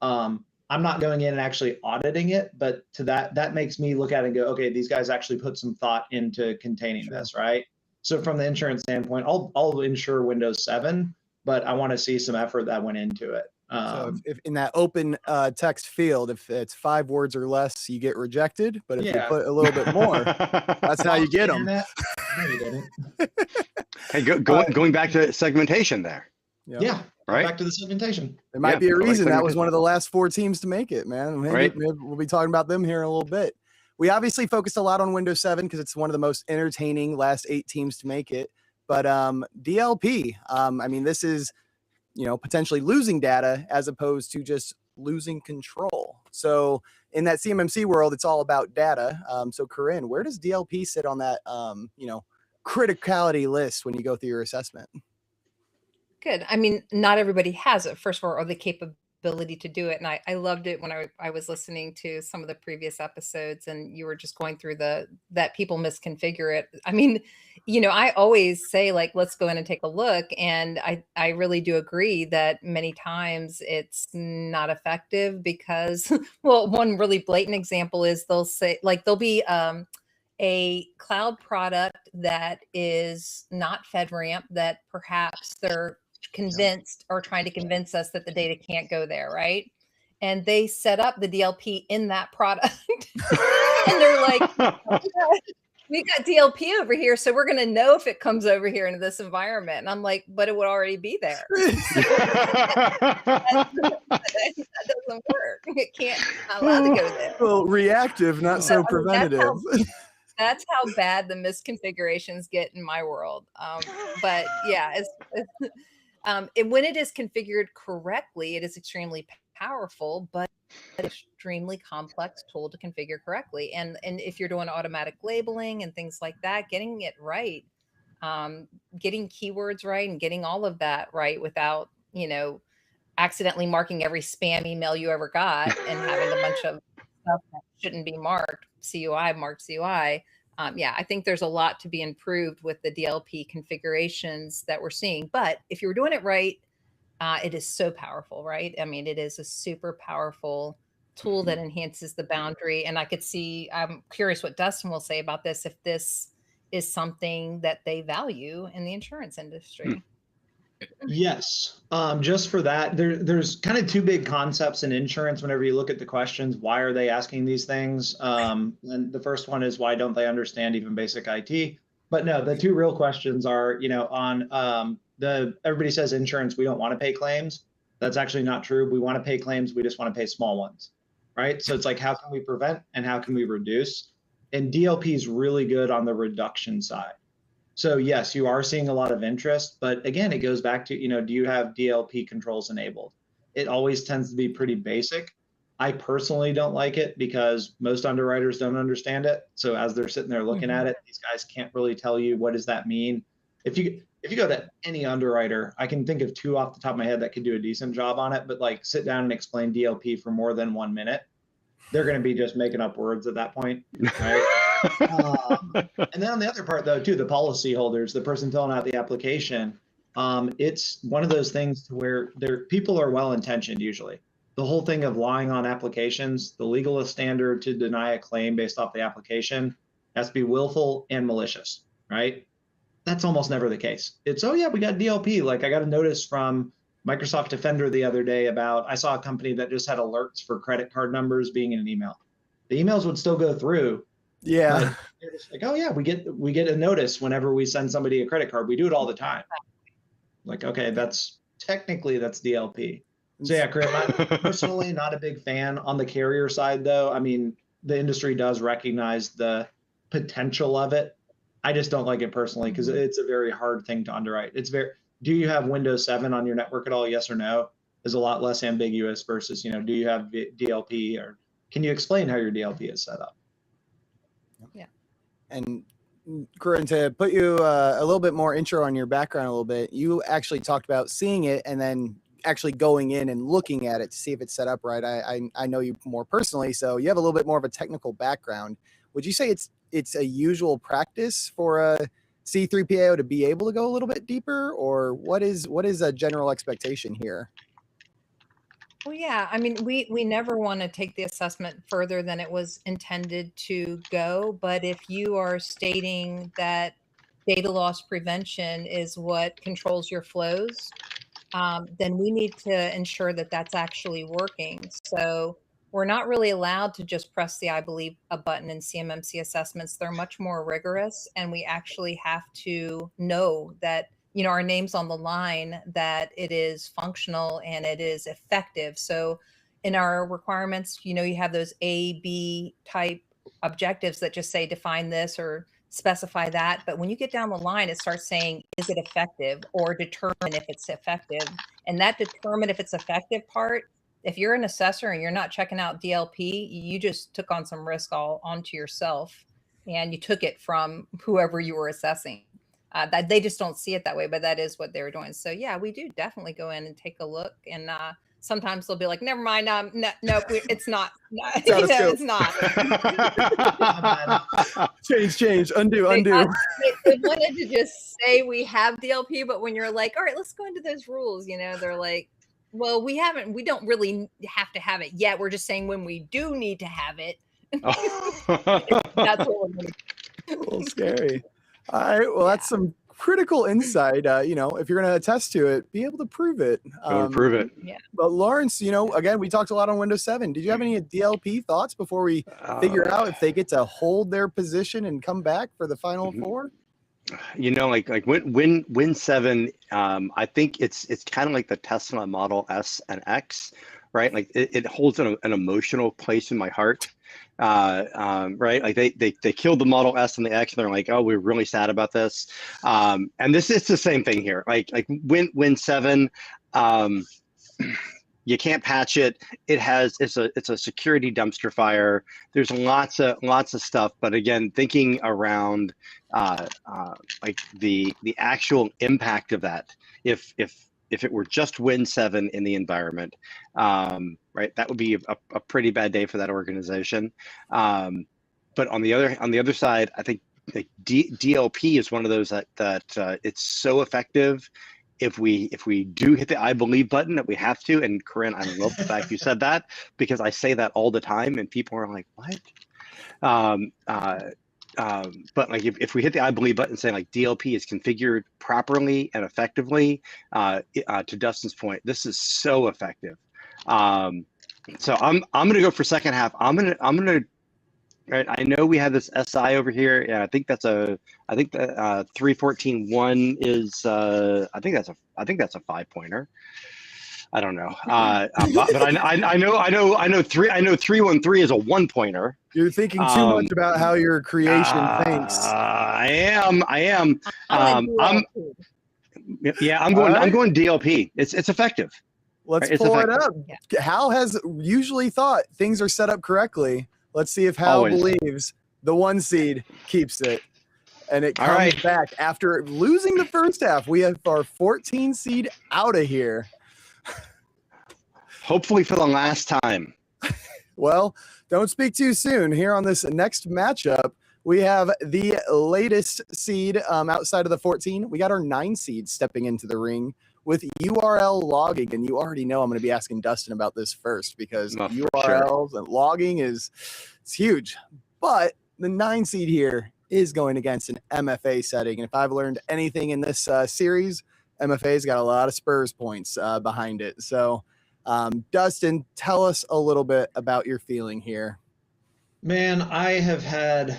I'm not going in and actually auditing it, but to that makes me look at it and go, okay, these guys actually put some thought into containing this, right? So from the insurance standpoint, I'll insure Windows 7, but I want to see some effort that went into it. So if in that open text field, if it's 5 words or less, you get rejected. But if you put a little bit more, that's how you get them. No, you didn't. Hey, going back to segmentation there. Yeah. Right. Back to the segmentation. There might be a reason that was one of the last 4 teams to make it, man. Maybe we'll be talking about them here in a little bit. We obviously focused a lot on Windows 7 because it's one of the most entertaining last 8 teams to make it. But DLP, this is, potentially losing data as opposed to just losing control. So in that CMMC world, it's all about data. So Koren, where does DLP sit on that, criticality list when you go through your assessment? Good. Not everybody has it, first of all, or the capability to do it. And I loved it when I was listening to some of the previous episodes and you were just going through that people misconfigure it. I always say, like, let's go in and take a look. And I really do agree that many times it's not effective because, well, one really blatant example is they'll say, like, there'll be a cloud product that is not FedRAMP that perhaps they're convinced or trying to convince us that the data can't go there, right? And they set up the DLP in that product. And they're like, we got DLP over here, so we're going to know if it comes over here into this environment. And I'm like, but it would already be there. That doesn't work. It can't, not allowed to go there. Well, reactive, not so preventative. That's how bad the misconfigurations get in my world. But yeah, when it is configured correctly, it is extremely powerful, but an extremely complex tool to configure correctly. And if you're doing automatic labeling and things like that, getting it right getting keywords right and getting all of that right without, accidentally marking every spam email you ever got and having a bunch of stuff that shouldn't be marked marked CUI. Yeah, I think there's a lot to be improved with the DLP configurations that we're seeing. But if you're doing it right, it is so powerful, right? I mean, it is a super powerful tool that enhances the boundary. And I'm curious what Dustin will say about this, if this is something that they value in the insurance industry. Yes. Just for that, there's kind of two big concepts in insurance whenever you look at the questions. Why are they asking these things? And the first one is, why don't they understand even basic IT? But no, the two real questions are, everybody says insurance, we don't want to pay claims. That's actually not true. We want to pay claims. We just want to pay small ones, right? So it's like, how can we prevent and how can we reduce? And DLP is really good on the reduction side. So yes, you are seeing a lot of interest, but again, it goes back to, do you have DLP controls enabled? It always tends to be pretty basic. I personally don't like it because most underwriters don't understand it. So as they're sitting there looking at it, these guys can't really tell you, what does that mean? If you go to any underwriter, I can think of two off the top of my head that could do a decent job on it, but like sit down and explain DLP for more than 1 minute, they're going to be just making up words at that point, right? And then on the other part, though, too, the policy holders, the person filling out the application, it's one of those things where people are well-intentioned usually. The whole thing of lying on applications, the legalist standard to deny a claim based off the application has to be willful and malicious, right? That's almost never the case. It's, oh yeah, we got DLP. Like I got a notice from Microsoft Defender the other day I saw a company that just had alerts for credit card numbers being in an email. The emails would still go through. Yeah. They're just like, oh yeah, we get a notice whenever we send somebody a credit card. We do it all the time. Like, okay, that's DLP. So yeah, Koren, I'm personally not a big fan on the carrier side though. I mean, the industry does recognize the potential of it. I just don't like it personally because it's a very hard thing to underwrite. Do you have Windows 7 on your network at all? Yes or no? Is a lot less ambiguous versus, do you have DLP, or can you explain how your DLP is set up? Yeah. And Koren, to put you a little bit more intro on your background a little bit, you actually talked about seeing it and then actually going in and looking at it to see if it's set up right. I know you more personally, so you have a little bit more of a technical background. Would you say it's a usual practice for a C3PAO to be able to go a little bit deeper, or what is a general expectation here? Well, yeah, I mean, we never want to take the assessment further than it was intended to go. But if you are stating that data loss prevention is what controls your flows, then we need to ensure that that's actually working. So we're not really allowed to just press the I believe a button in CMMC assessments. They're much more rigorous, and we actually have to know that, our name's on the line, that it is functional and it is effective. So in our requirements, you have those A, B type objectives that just say define this or specify that. But when you get down the line, it starts saying, is it effective, or determine if it's effective. And that determine if it's effective part, if you're an assessor and you're not checking out DLP, you just took on some risk all onto yourself, and you took it from whoever you were assessing. That they just don't see it that way, but that is what they were doing. So yeah, we do definitely go in and take a look, and sometimes they'll be like, never mind, no, it's not. It's not. Change, undo. They wanted to just say we have DLP, but when you're like, all right, let's go into those rules, they're like, well, we don't really have to have it yet. We're just saying when we do need to have it. That's what we're going to do. A little scary. All right. Well, that's some critical insight. If you're going to attest to it, be able to prove it. Prove it. Yeah. But Lawrence, again, we talked a lot on Windows 7. Did you have any DLP thoughts before we figure out if they get to hold their position and come back for the final four? Like Win 7, I think it's kind of like the Tesla Model S and X, right? Like it holds an emotional place in my heart. Right? Like they killed the Model S and the X, and they're like, oh, we're really sad about this. And it's the same thing here. Like Win 7, You can't patch it. It's a security dumpster fire. There's lots of stuff. But again, thinking around like the actual impact of that, if it were just Win 7 in the environment, right, that would be a pretty bad day for that organization. But on the other side, I think like DLP is one of those that it's so effective. If we do hit the I believe button, that we have to, and Koren, I love the fact you said that, because I say that all the time and people are like, what? But like if we hit the I believe button saying like DLP is configured properly and effectively, to Dustin's point, this is so effective. So I'm gonna go for second half. I'm gonna right. I know we have this SI over here, and I think the 3.14.1 is I think that's a 5-pointer. I don't know, but I know 313 is a 1-pointer. You're thinking too much about how your creation thinks. I am. I'm going right. I'm going DLP. It's effective. Let's It's pull effective. it up. Yeah. Hal has usually thought things are set up correctly. Let's see if Hal Always. believes the 1 seed keeps it. And it All comes right. back after losing the first half. We have our 14 seed out of here. Hopefully for the last time. Well, don't speak too soon. Here on this next matchup, we have the latest seed outside of the 14. We got our 9 seed stepping into the ring with URL logging. And you already know I'm going to be asking Dustin about this first, because Oh, for URLs and logging it's huge. But the 9 seed here is going against an MFA setting. And if I've learned anything in this series, MFA's got a lot of Spurs points behind it. So Dustin, tell us a little bit about your feeling here. Man, I have had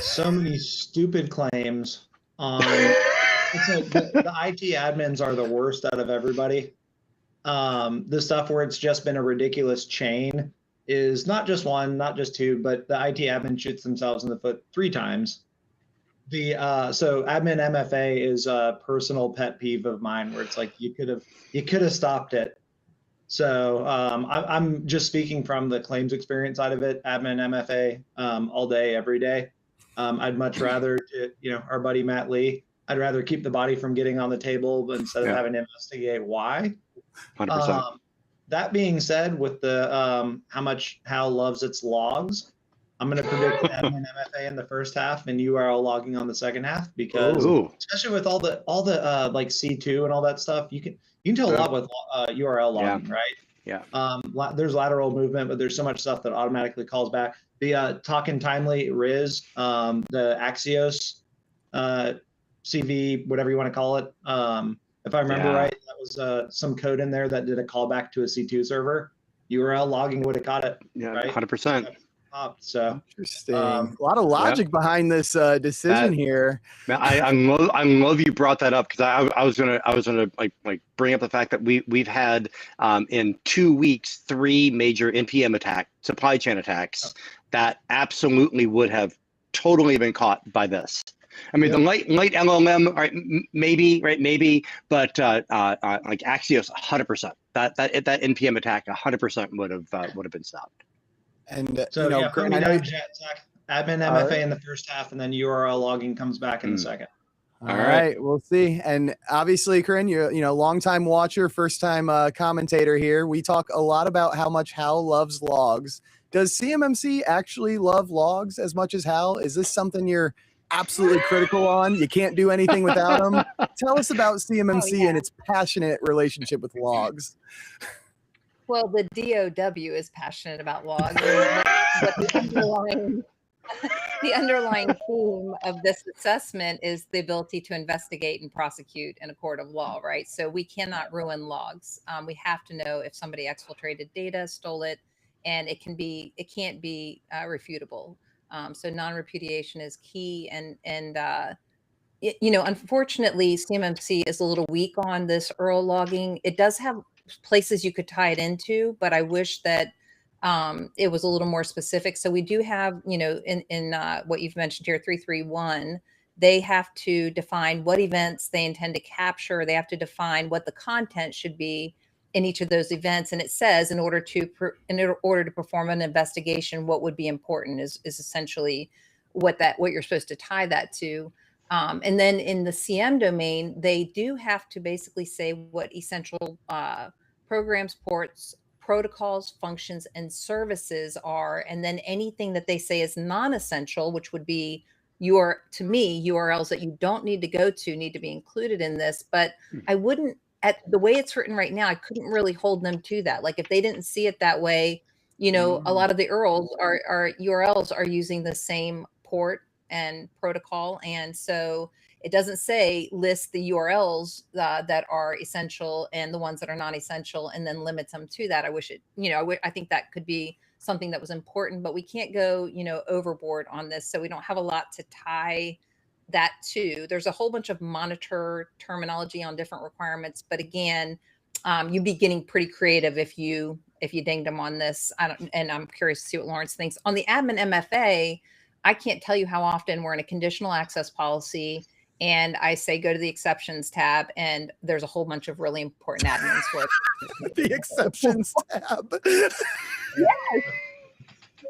so many stupid claims on. It's like the IT admins are the worst out of everybody. The stuff where it's just been a ridiculous chain is not just one, not just two, but the IT admin shoots themselves in the foot 3 times. So admin MFA is a personal pet peeve of mine, where it's like you could have stopped it. So I'm just speaking from the claims experience side of it. Admin MFA all day, every day. I'd much rather, our buddy Matt Lee, I'd rather keep the body from getting on the table instead of having to investigate why. 100%. That being said, with the how much Hal loves its logs, I'm going to predict admin MFA in the first half and URL logging on the second half, because especially with all the like C2 and all that stuff, you can tell a lot with URL logging, right? Yeah. There's lateral movement, but there's so much stuff that automatically calls back. The Talkin' Timely Riz, the Axios CV, whatever you want to call it. If I remember right, that was some code in there that did a callback to a C2 server. URL logging would have caught it. Yeah, right? 100%. So interesting. A lot of logic behind this decision here. Man, I love you brought that up, because I was gonna like bring up the fact that we've had in 2 weeks 3 major NPM supply chain attacks that absolutely would have totally been caught by this. I mean, the light LLM, right? Maybe, but like Axios, 100%. That NPM attack, 100% would have been stopped. And so I know admin MFA in the first half, and then URL logging comes back in the second. All right, we'll see. And obviously, Koren, you're longtime watcher, first time commentator here. We talk a lot about how much Hal loves logs. Does CMMC actually love logs as much as Hal? Is this something you're absolutely critical on? You can't do anything without them. Tell us about CMMC and its passionate relationship with logs. Well, the DOW is passionate about logs. But the underlying theme of this assessment is the ability to investigate and prosecute in a court of law, right? So we cannot ruin logs. We have to know if somebody exfiltrated data, stole it, and it can't be refutable. So non-repudiation is key, and unfortunately, CMMC is a little weak on this URL logging. It does have places you could tie it into, but I wish that it was a little more specific. So we do have, in what you've mentioned here, 331, they have to define what events they intend to capture. They have to define what the content should be. in each of those events, and it says in order to perform an investigation, what would be important is essentially what you're supposed to tie that to. And then in the CM domain, they do have to basically say what essential programs, ports, protocols, functions, and services are, and then anything that they say is non-essential, which would be to me, URLs that you don't need to go to need to be included in this. But I wouldn't, at the way it's written right now, I couldn't really hold them to that. Like if they didn't see it that way, you know, a lot of the URLs are using the same port and protocol, and so it doesn't say list the URLs that are essential and the ones that are non-essential, and then limits them to that. I wish it, you know, I think that could be something that was important, but we can't go, you know, overboard on this. So we don't have a lot to tie that to. There's a whole bunch of monitor terminology on different requirements, but again, you'd be getting pretty creative if you dinged them on this. And I'm curious to see what Lawrence thinks on the admin MFA. I can't tell you how often we're in a conditional access policy and I say, go to the exceptions tab, and there's a whole bunch of really important admins for it. The exceptions tab. Yes.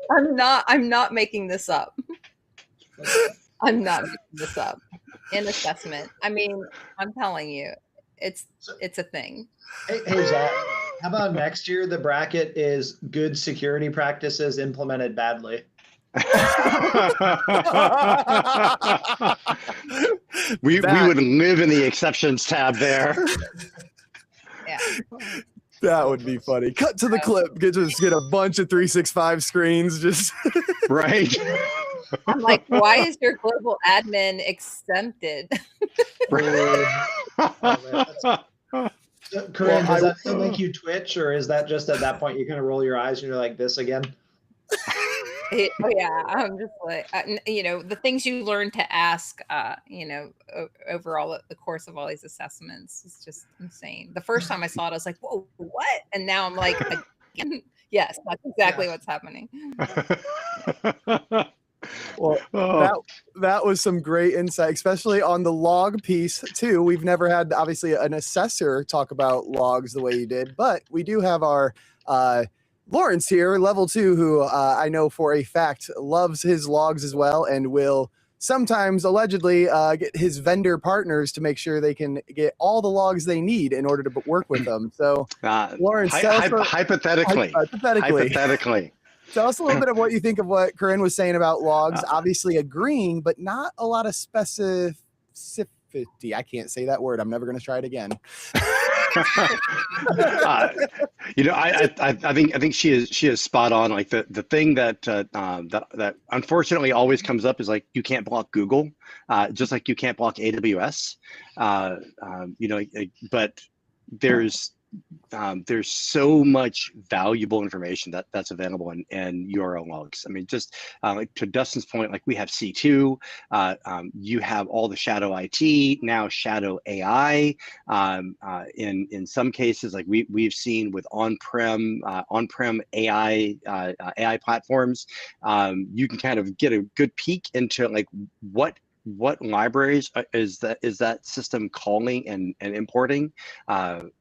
I'm not making this up. I'm not making this up. In assessment. I mean, I'm telling you, it's a thing. Hey Zach, how about next year the bracket is good security practices implemented badly? we would live in the exceptions tab there. Yeah. That would be funny. Cut to the clip. Get a bunch of 365 screens. Just right. I'm like, why is your global admin exempted? Koren, does that still make you twitch, or is that just at that point you kind of roll your eyes and you're like, this again? Oh yeah, I'm just like, you know, the things you learn to ask, you know, overall the course of all these assessments is just insane. The first time I saw it, I was like, whoa, what? And now I'm like, again, yes, that's exactly what's happening. Well, that was some great insight, especially on the log piece too. We've never had, obviously, an assessor talk about logs the way you did, but we do have our Lawrence here, level 2, who I know for a fact loves his logs as well, and will sometimes allegedly get his vendor partners to make sure they can get all the logs they need in order to work with them. So, Lawrence, hypothetically, tell us a little bit of what you think of what Koren was saying about logs. Obviously agreeing, but not a lot of specificity. I can't say that word. I'm never going to try it again. You know, I think she is spot on. Like the thing that unfortunately always comes up is like, you can't block Google, just like you can't block AWS. You know, but there's so much valuable information that's available in URL logs. I mean, just like to Dustin's point, like we have C2, you have all the shadow IT, now shadow AI. In some cases, like we've seen with on-prem AI platforms, you can kind of get a good peek into like what libraries is that system calling and importing, and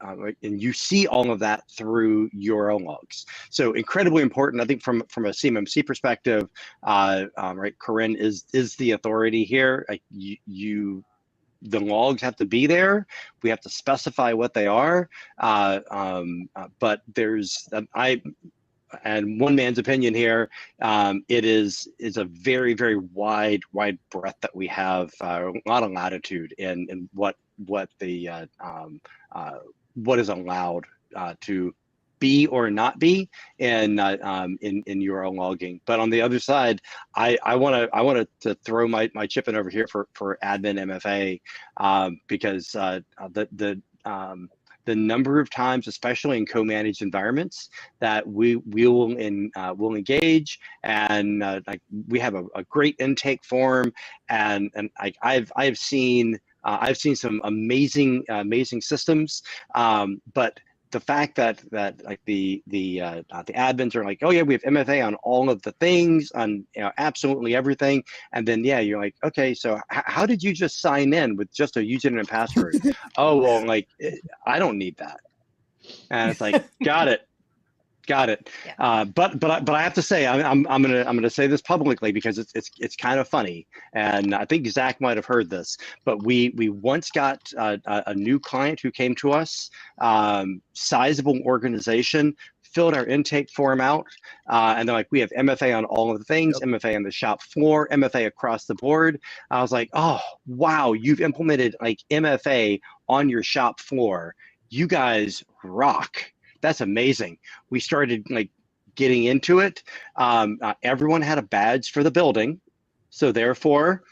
you see all of that through URL logs. So incredibly important, I think, from a CMMC perspective. Right, Koren is the authority here. Like the logs have to be there. We have to specify what they are. But there's and one man's opinion here, it is a very, very wide breadth that we have, a lot of latitude in what is allowed to be or not be in URL logging. But on the other side, I want to throw my chip in over here for admin MFA, because the number of times, especially in co-managed environments, that we will engage, and like we have a great intake form, and I've seen some amazing systems, but the fact that like the admins are like, oh yeah, we have MFA on all of the things, on absolutely everything, and then you're like, okay, so how did you just sign in with just a username and password? Oh well, like I don't need that. And it's like, got it. Got it. Yeah. But I have to say, I'm gonna say this publicly because it's kind of funny, and I think Zach might have heard this. But we once got a new client who came to us, sizable organization, filled our intake form out, and they're like, we have MFA on all of the things, Yep. MFA on the shop floor, MFA across the board. I was like, oh wow, you've implemented like MFA on your shop floor. You guys rock. That's amazing. We started like getting into it. Everyone had a badge for the building. So therefore,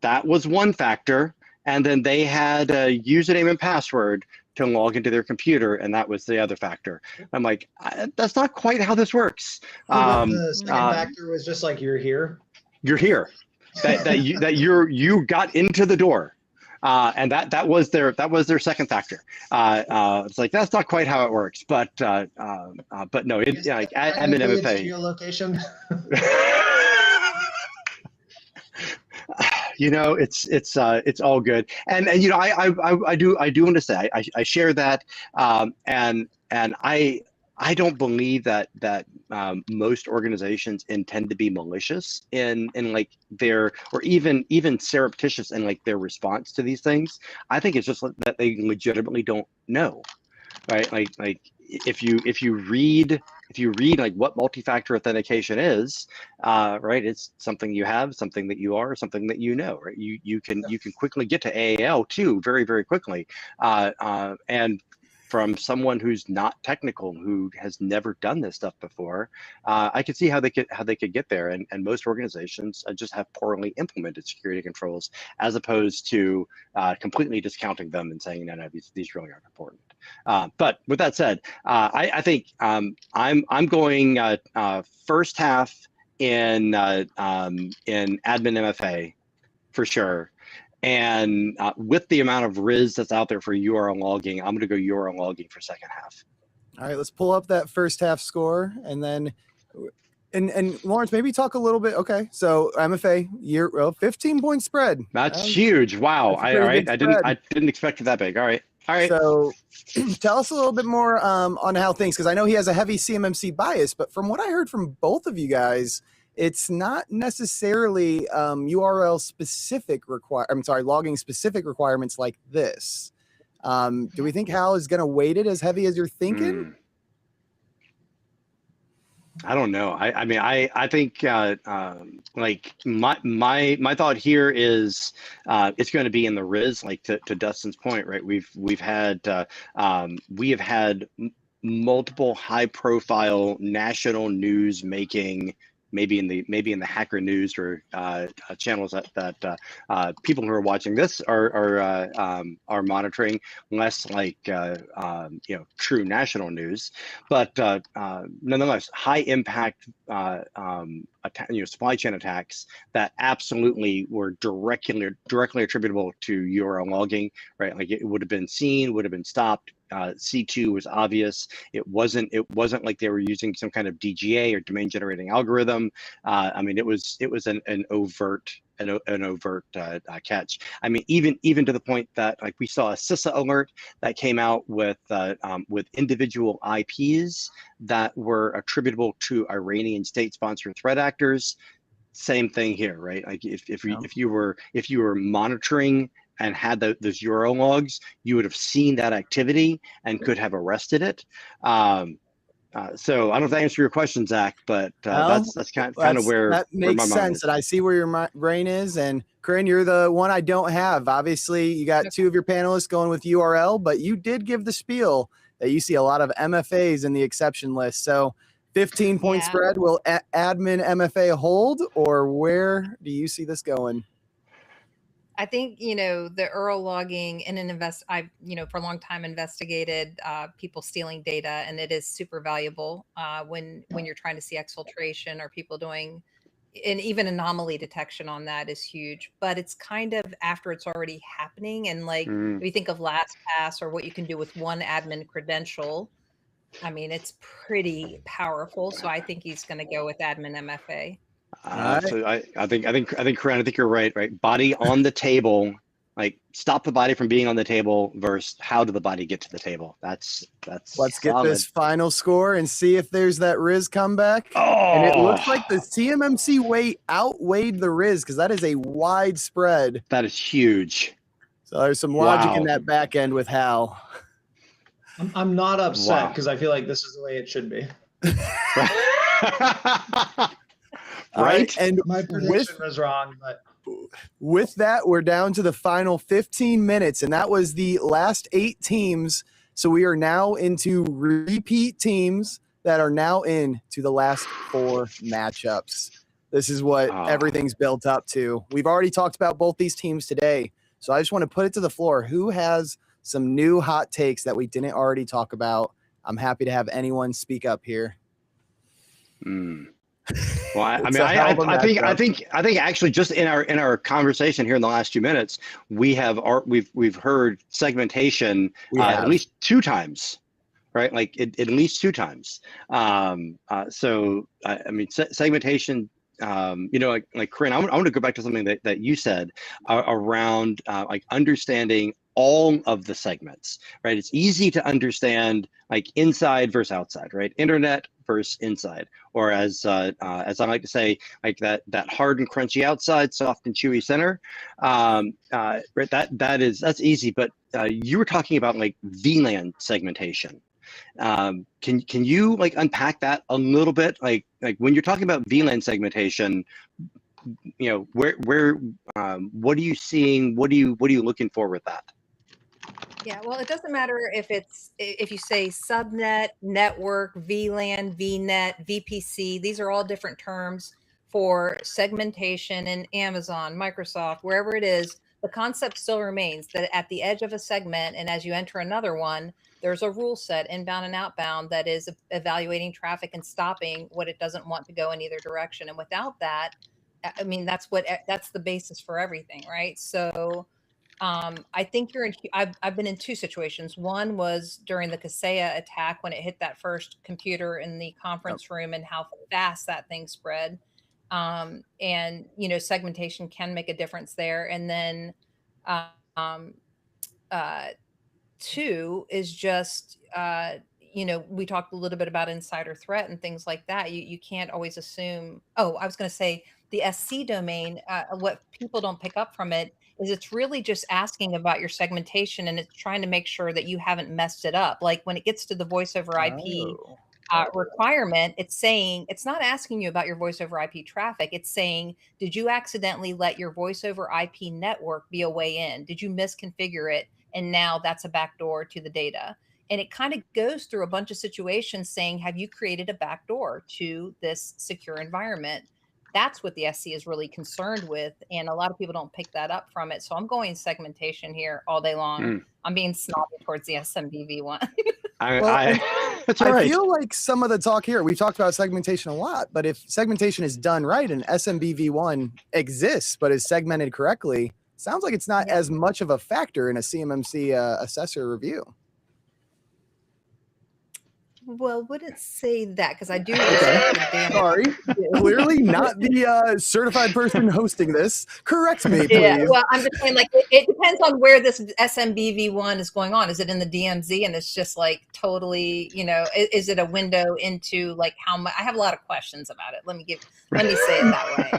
that was one factor. And then they had a username and password to log into their computer. And that was the other factor. I'm like, that's not quite how this works. The second factor was just like, you're here. You're here. That you got into the door. And that was their second factor. It's like that's not quite how it works, but no, it's like admin MFA. Geolocation. You know, it's all good, and you know, I do want to say I share that, and I don't believe that most organizations intend to be malicious in like their, or even surreptitious in like their response to these things. I think it's just that they legitimately don't know, right? Like if you read like what multi-factor authentication is, right? It's something you have, something that you are, something that you know, right? You can quickly get to AAL too, very quickly, and from someone who's not technical, who has never done this stuff before, I could see how they could get there. And most organizations just have poorly implemented security controls, as opposed to completely discounting them and saying, no, these really aren't important. But with that said, I think I'm going first half in admin MFA for sure. And with the amount of Riz that's out there for URL logging, I'm going to go URL logging for second half. All right, let's pull up that first half score, and then, and Lawrence, maybe talk a little bit. Okay, so MFA 15-point spread. That's huge. Wow. That's I didn't expect it that big. All right. So tell us a little bit more on how things, because I know he has a heavy CMMC bias, but from what I heard from both of you guys, it's not necessarily URL specific logging specific requirements like this. Do we think Hal is going to weight it as heavy as you're thinking? I don't know. I mean, I think like my thought here is it's going to be in the Riz, like to Dustin's point, right? We have had multiple high profile national news making, maybe in the Hacker News or channels that people who are watching this are monitoring, less like true national news, but nonetheless high impact supply chain attacks that absolutely were directly attributable to URL logging, right? Like it would have been seen, would have been stopped. C2 was obvious. It wasn't like they were using some kind of DGA or domain generating algorithm. I mean, it was an overt catch. I mean, even to the point that like we saw a CISA alert that came out with individual IPs that were attributable to Iranian state-sponsored threat actors. Same thing here, right? Like if you were monitoring and had those URL logs, you would have seen that activity and could have arrested it. So I don't know if that answers your question, Zach, but that's kind of where that makes my mind sense. is. And I see where your brain is. And Koren, you're the one I don't have. Obviously, you got two of your panelists going with URL, but you did give the spiel that you see a lot of MFAs in the exception list. So 15-point spread, will admin MFA hold, or where do you see this going? I think, the URL logging in I've, for a long time investigated people stealing data, and it is super valuable when you're trying to see exfiltration or people doing, and even anomaly detection on that is huge, but it's kind of after it's already happening. And like, if you think of LastPass or what you can do with one admin credential, I mean, it's pretty powerful. So I think he's going to go with admin MFA. So I think Koren, I think you're right. Body on the table, like stop the body from being on the table versus how did the body get to the table. That's Let's get solid. this final score and see if there's that Riz comeback. Oh, And it looks like the CMMC weight outweighed the Riz because that is a wide spread. that is huge. So there's some logic in Wow. that back end with Hal. I'm not upset Wow. because I feel like this is the way it should be. All Right? And My prediction was wrong, but with that, we're down to the final 15 minutes, and that was the last 8 teams. So we are now into repeat teams that are now into the last 4 matchups. This is what everything's built up to. We've already talked about both these teams today, so I just want to put it to the floor. Who has some new hot takes that we didn't already talk about? I'm happy to have anyone speak up here. Well, I think actually just in our conversation here in the last few minutes, we've heard segmentation at least 2 times, right? Like at least 2 times. So I mean, segmentation. Like Koren, I want to go back to something that you said around like understanding all of the segments, right? It's easy to understand like inside versus outside, right? Internet versus inside, or as I like to say, like that hard and crunchy outside, soft and chewy center. Right? That's easy. But you were talking about like VLAN segmentation. Can you like unpack that a little bit? Like when you're talking about VLAN segmentation, you know, where what are you seeing? What are you looking for with that? Yeah, well, it doesn't matter if you say subnet, network, VLAN, VNet, VPC. These are all different terms for segmentation in Amazon, Microsoft, wherever it is. The concept still remains that at the edge of a segment, and as you enter another one, there's a rule set inbound and outbound that is evaluating traffic and stopping what it doesn't want to go in either direction. And without that, I mean, that's the basis for everything, right? So I think I've been in 2 situations. One was during the Kaseya attack when it hit that first computer in the conference room and how fast that thing spread. And, you know, segmentation can make a difference there. And then 2 is just, you know, we talked a little bit about insider threat and things like that. You can't always assume, I was going to say the SC domain, what people don't pick up from it is it's really just asking about your segmentation, and it's trying to make sure that you haven't messed it up. Like when it gets to the voice over IP requirement, it's saying, it's not asking you about your voice over IP traffic. It's saying, did you accidentally let your voice over IP network be a way in? Did you misconfigure it? And now that's a backdoor to the data. And it kind of goes through a bunch of situations saying, have you created a backdoor to this secure environment? That's what the SC is really concerned with. And a lot of people don't pick that up from it. So I'm going segmentation here all day long. I'm being snobby towards the SMBV one. That's all right. I feel like some of the talk here, we've talked about segmentation a lot, but if segmentation is done right and SMBV1 exists, but is segmented correctly, sounds like it's not as much of a factor in a CMMC assessor review. Well, wouldn't say that because I do. Sorry, clearly not the certified person hosting this. Correct me, please. Yeah, well, I'm just saying, like, it depends on where this SMBV1 is going on. Is it in the DMZ and it's just like totally, you know, is it a window into like how much? I have a lot of questions about it. Let me say it that way.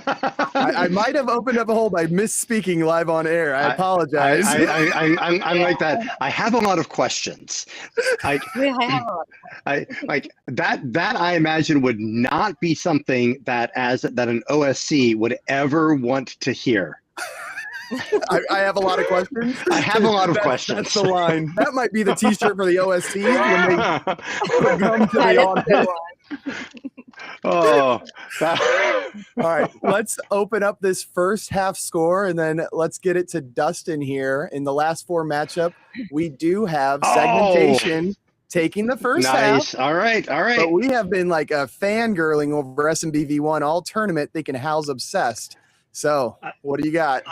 I might have opened up a hole by misspeaking live on air. I apologize. I'm like that. I have a lot of questions. I have a lot of questions. Like that I imagine would not be something that an OSC would ever want to hear. I have a lot of questions. I have a lot of questions. That's the line. That might be the T-shirt for the OSC when they come to the audit. All right, let's open up this first half score and then let's get it to Dustin here. In the last 4 matchup, we do have segmentation taking the first half. All right. But we have been like a fangirling over SMBV1 all tournament thinking Hal's obsessed. So what do you got?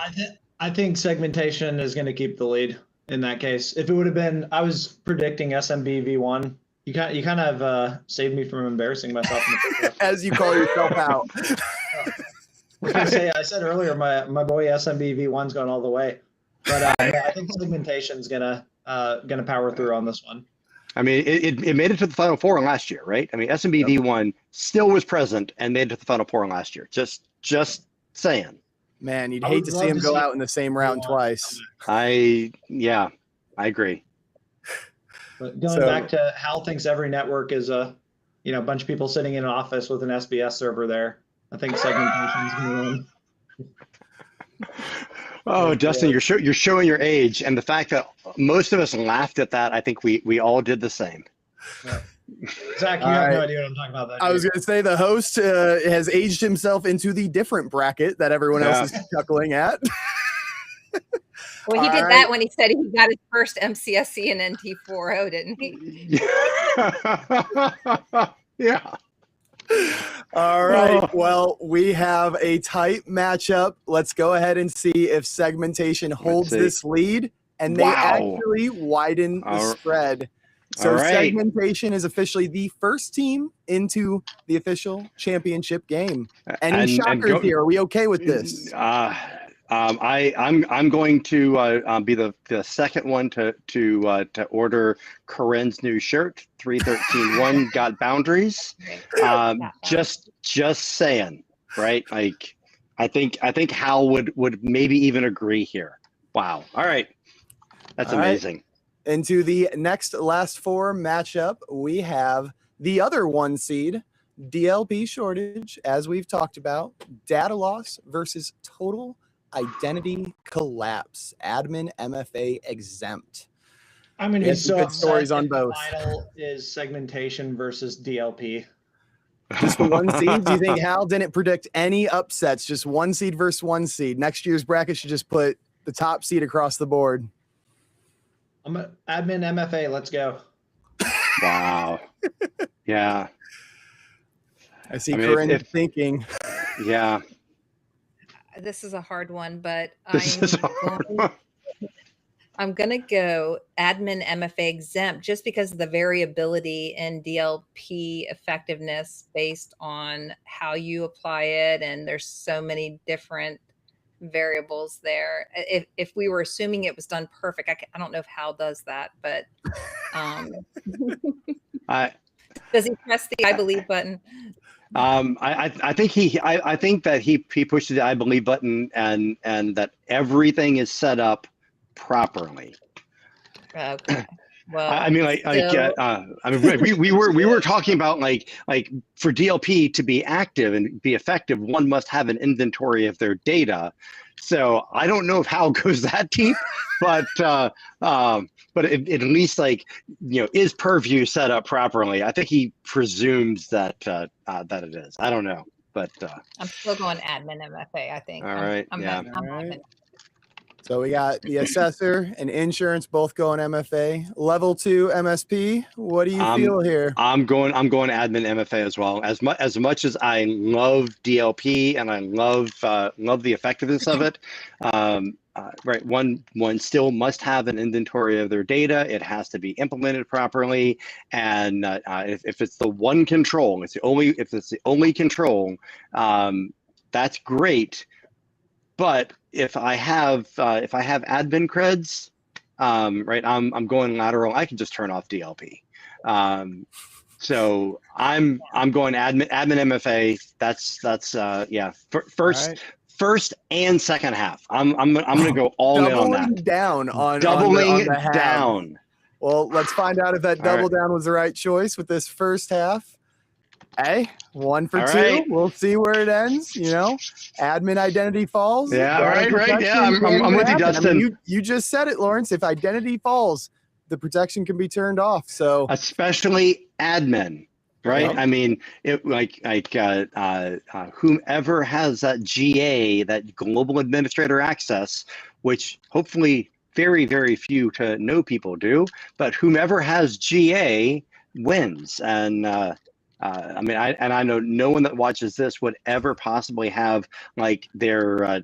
I think segmentation is going to keep the lead in that case. If it would have been, I was predicting SMBV1. You kind of saved me from embarrassing myself in the first as you call yourself out. I said earlier, my boy SMBV1's going all the way. But yeah, I think segmentation's gonna power through on this one. I mean, it made it to the Final Four last year, right? I mean, SMB D1 still was present and made it to the Final Four last year. Just saying. Man, you'd hate to see him go out in the same round twice. I agree. But going back to Hal thinks every network is a bunch of people sitting in an office with an SBS server there. I think segmentation is going to win. Oh, Dustin, you're showing your age, and the fact that most of us laughed at that, I think we all did the same. Yeah. Zach, you have no idea what I'm talking about. I was going to say the host has aged himself into the different bracket that everyone else is chuckling at. Well, he did that when he said he got his first MCSC and NT40, didn't he? Yeah. All right. Well, we have a tight matchup. Let's go ahead and see if segmentation holds this lead, and they actually widen the spread. So segmentation is officially the first team into the official championship game. Any shockers here? Are we okay with this? I'm going to be the second one to order Koren's new shirt. 313-1 got boundaries. Just saying, right? Like, I think Hal would maybe even agree here. Wow. All right, that's amazing. Right. Into the last four matchup, we have the other one seed, DLP shortage, as we've talked about, data loss versus total identity collapse, admin MFA exempt. I'm going to be so upset stories on both. The final is segmentation versus DLP. Just the one seed? Do you think Hal didn't predict any upsets? Just one seed versus one seed. Next year's bracket should just put the top seed across the board. I'm admin MFA. Let's go. Wow. Yeah. I see Koren thinking. Yeah. This is a hard one, but I'm going to go admin MFA exempt just because of the variability in DLP effectiveness based on how you apply it. And there's so many different variables there. If we were assuming it was done perfect, I don't know if Hal does that, but does he press the I believe button? I think that he pushed the I believe button and that everything is set up properly. Okay. Well, I mean, we were talking about like for DLP to be active and be effective, one must have an inventory of their data. So I don't know if Hal goes that deep, but at least is Purview set up properly? I think he presumes that that it is. I don't know, but I'm still going admin MFA. I think. All right. So we got the assessor and insurance both going MFA. Level 2 MSP. What do you feel here? I'm going admin MFA as well. As much as I love DLP and I love the effectiveness of it. Right. One still must have an inventory of their data. It has to be implemented properly. And if it's the one control, if it's the only control, that's great. But if I have admin creds, right, I'm going lateral. I can just turn off DLP. So I'm going admin MFA. That's yeah. First and second half. I'm going to go all in on that. Doubling down. Well, let's find out if that double down was the right choice with this first half. Hey, 1 for 2. Right. We'll see where it ends. Admin identity falls. Yeah, right. Yeah, I'm with you, Dustin. I mean, you just said it, Lawrence. If identity falls, the protection can be turned off. So especially admin, right? Yep. I mean, whomever has that GA, that global administrator access, which hopefully very, very few to no people do, but whomever has GA wins. And I know no one that watches this would ever possibly have their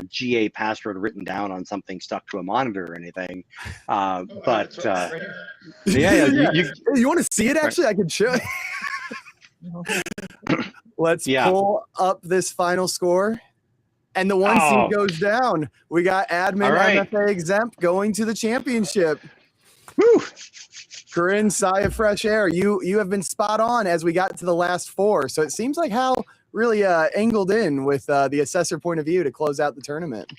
GA password written down on something stuck to a monitor or anything. You want to see it? Actually, I can show you. Let's pull up this final score. And the one seed Oh. goes down. We got admin All right. MFA exempt going to the championship. Woo. Koren, sigh of fresh air. You have been spot on as we got to the last four. So it seems like Hal really angled in with the assessor point of view to close out the tournament.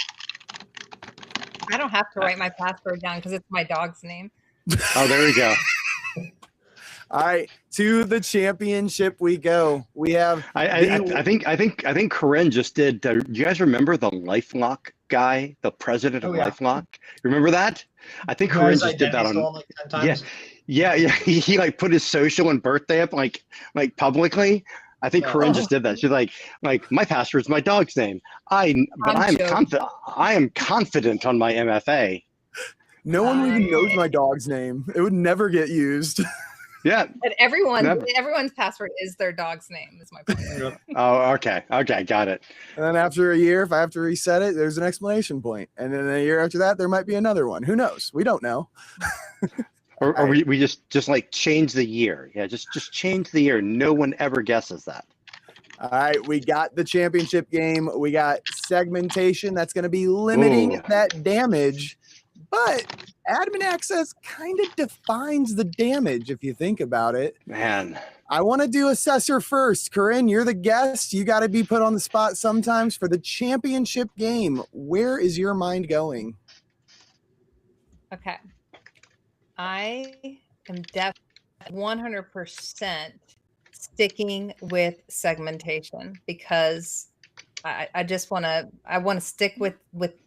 I don't have to write my password down because it's my dog's name. Oh, there we go. All right, to the championship we go. We have. I think Koren just did. Do you guys remember the LifeLock guy, the president of LifeLock? Remember that? I think Koren just did that on. Like 10 times. Yeah. He like put his social and birthday up like publicly. I think Koren just did that. She's like my password's my dog's name. I am confident on my MFA. No one even knows my dog's name. It would never get used. Yeah. But everyone's password is their dog's name, is my point. Oh, okay. Got it. And then after a year, if I have to reset it, there's an exclamation point. And then a year after that, there might be another one. Who knows? We don't know. Or we just like change the year. Yeah, just change the year. No one ever guesses that. All right, we got the championship game. We got segmentation. That's going to be limiting that damage. But admin access kind of defines the damage if you think about it. Man. I want to do assessor first. Koren, you're the guest. You got to be put on the spot sometimes for the championship game. Where is your mind going? Okay. I am definitely 100% sticking with segmentation because I just want to stick with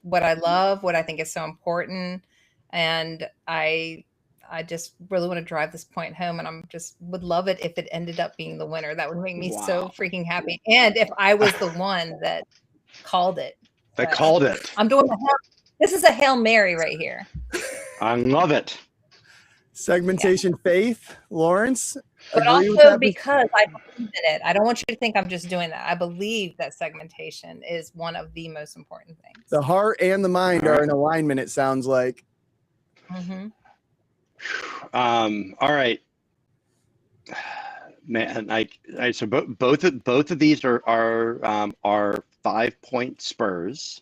what I love, what I think is so important. And I just really want to drive this point home, and would love it if it ended up being the winner. That would make me so freaking happy. And if I was the one that called it. Called it. I'm doing this is a Hail Mary right here. I love it. Segmentation faith, Lawrence. But also because I believe in it. I don't want you to think I'm just doing that. I believe that segmentation is one of the most important things. The heart and the mind are in alignment, it sounds like. Mm-hmm. All right. Man, so both of these are 5-point spurs.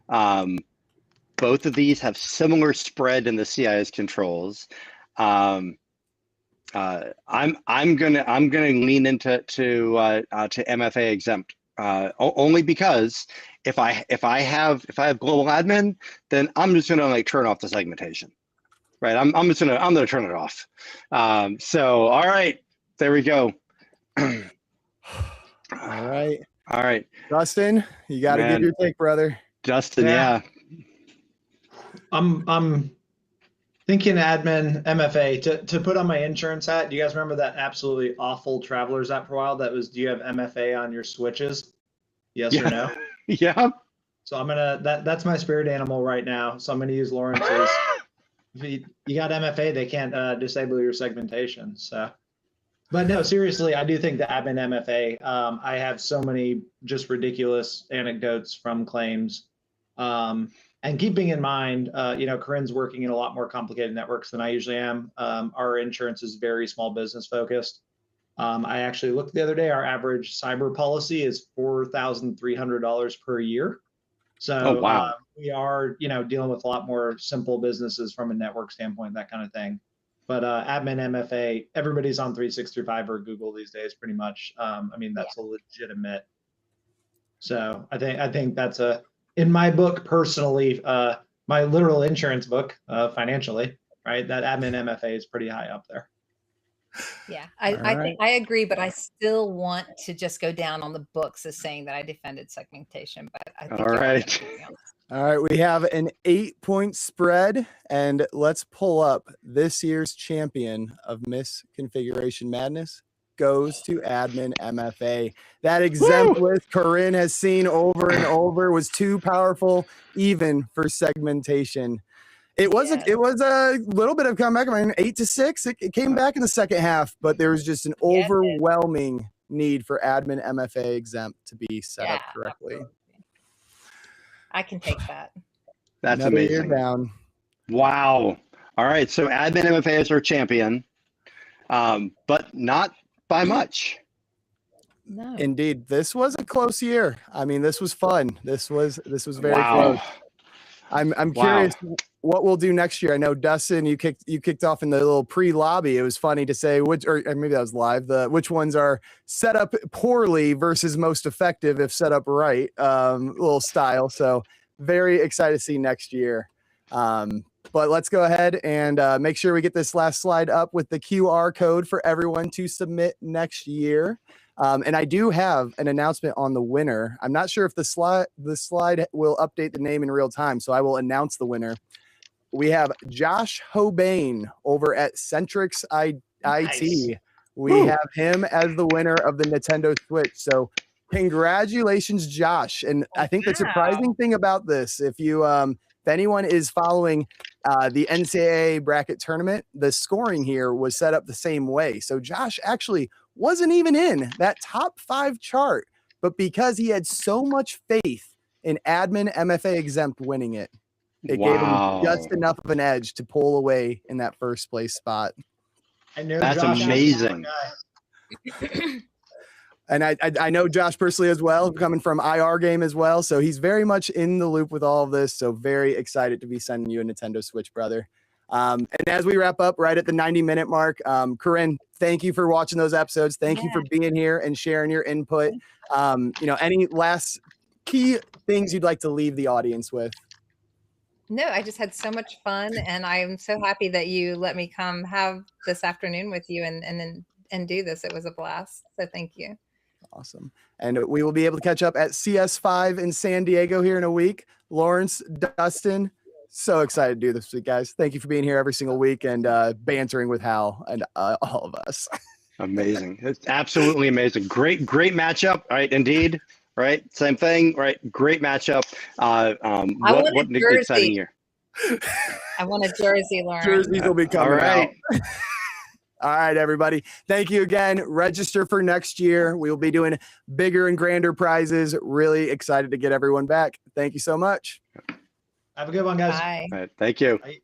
Both of these have similar spread in the CIS controls. I'm gonna lean into MFA exempt only because if I have global admin, then I'm just gonna like turn off the segmentation, right? I'm gonna turn it off. So all right, there we go. All right, Dustin, you got to give your take, brother. Dustin, yeah. I'm thinking admin MFA to put on my insurance hat. Do you guys remember that absolutely awful Travelers app for a while? That was, do you have MFA on your switches? Yes or no? Yeah. So I'm gonna that's my spirit animal right now. So I'm gonna use Lawrence's. If you got MFA, they can't disable your segmentation. So, but no, seriously, I do think the admin MFA. I have so many just ridiculous anecdotes from claims. And keeping in mind, Koren's working in a lot more complicated networks than I usually am. Our insurance is very small business focused. I actually looked the other day, our average cyber policy is $4,300 per year. So wow. We are, dealing with a lot more simple businesses from a network standpoint, that kind of thing. But admin MFA, everybody's on 365 or Google these days, pretty much. That's a legitimate. So I think that's in my book personally, my literal insurance book, financially, right? That admin MFA is pretty high up there. Yeah, I think I agree, but I still want to just go down on the books as saying that I defended segmentation. But I think all right, we have an 8-point spread, and let's pull up this year's champion of Misconfiguration Madness. Goes to admin MFA. That exempt list Koren has seen over and over was too powerful even for segmentation. It was a little bit of comeback. 8-6. It came back in the second half, but there was just an overwhelming need for admin MFA exempt to be set up correctly. Absolutely. I can take that. That's another amazing. Year down. Wow. All right. So admin MFA is our champion, but not by much. No. Indeed, this was a close year. I mean, this was fun. This was very Wow. close. I'm Wow. curious what we'll do next year. I know Dustin, you kicked off in the little pre-lobby. It was funny to say which, or maybe that was live. Which ones are set up poorly versus most effective if set up right. Little style. So very excited to see next year. But let's go ahead and make sure we get this last slide up with the QR code for everyone to submit next year. And I do have an announcement on the winner. I'm not sure if the slide will update the name in real time, so I will announce the winner. We have Josh Hobain over at Centrix IT. Nice. We have him as the winner of the Nintendo Switch. So congratulations, Josh. And I think the surprising thing about this, if anyone is following the NCAA bracket tournament, the scoring here was set up the same way. So Josh actually wasn't even in that top 5 chart, but because he had so much faith in admin MFA exempt winning it, it gave him just enough of an edge to pull away in that first place spot. I know That's Josh amazing. And I know Josh personally as well, coming from IR game as well. So he's very much in the loop with all of this. So very excited to be sending you a Nintendo Switch, brother. And as we wrap up right at the 90-minute mark, Koren, thank you for watching those episodes. Thank you for being here and sharing your input. Any last key things you'd like to leave the audience with? No, I just had so much fun, and I'm so happy that you let me come have this afternoon with you and do this. It was a blast. So thank you. Awesome. And we will be able to catch up at CS5 in San Diego here in a week. Lawrence, Dustin, so excited to do this week, guys. Thank you for being here every single week and bantering with Hal and all of us. Amazing. It's absolutely amazing. Great matchup. Right. Indeed. Right. Same thing. Right. Great matchup. What an exciting year. I want a jersey, Lawrence. Jerseys will be coming out. All right, everybody. Thank you again. Register for next year. We will be doing bigger and grander prizes. Really excited to get everyone back. Thank you so much. Have a good one, guys. Bye. All right, thank you. Bye.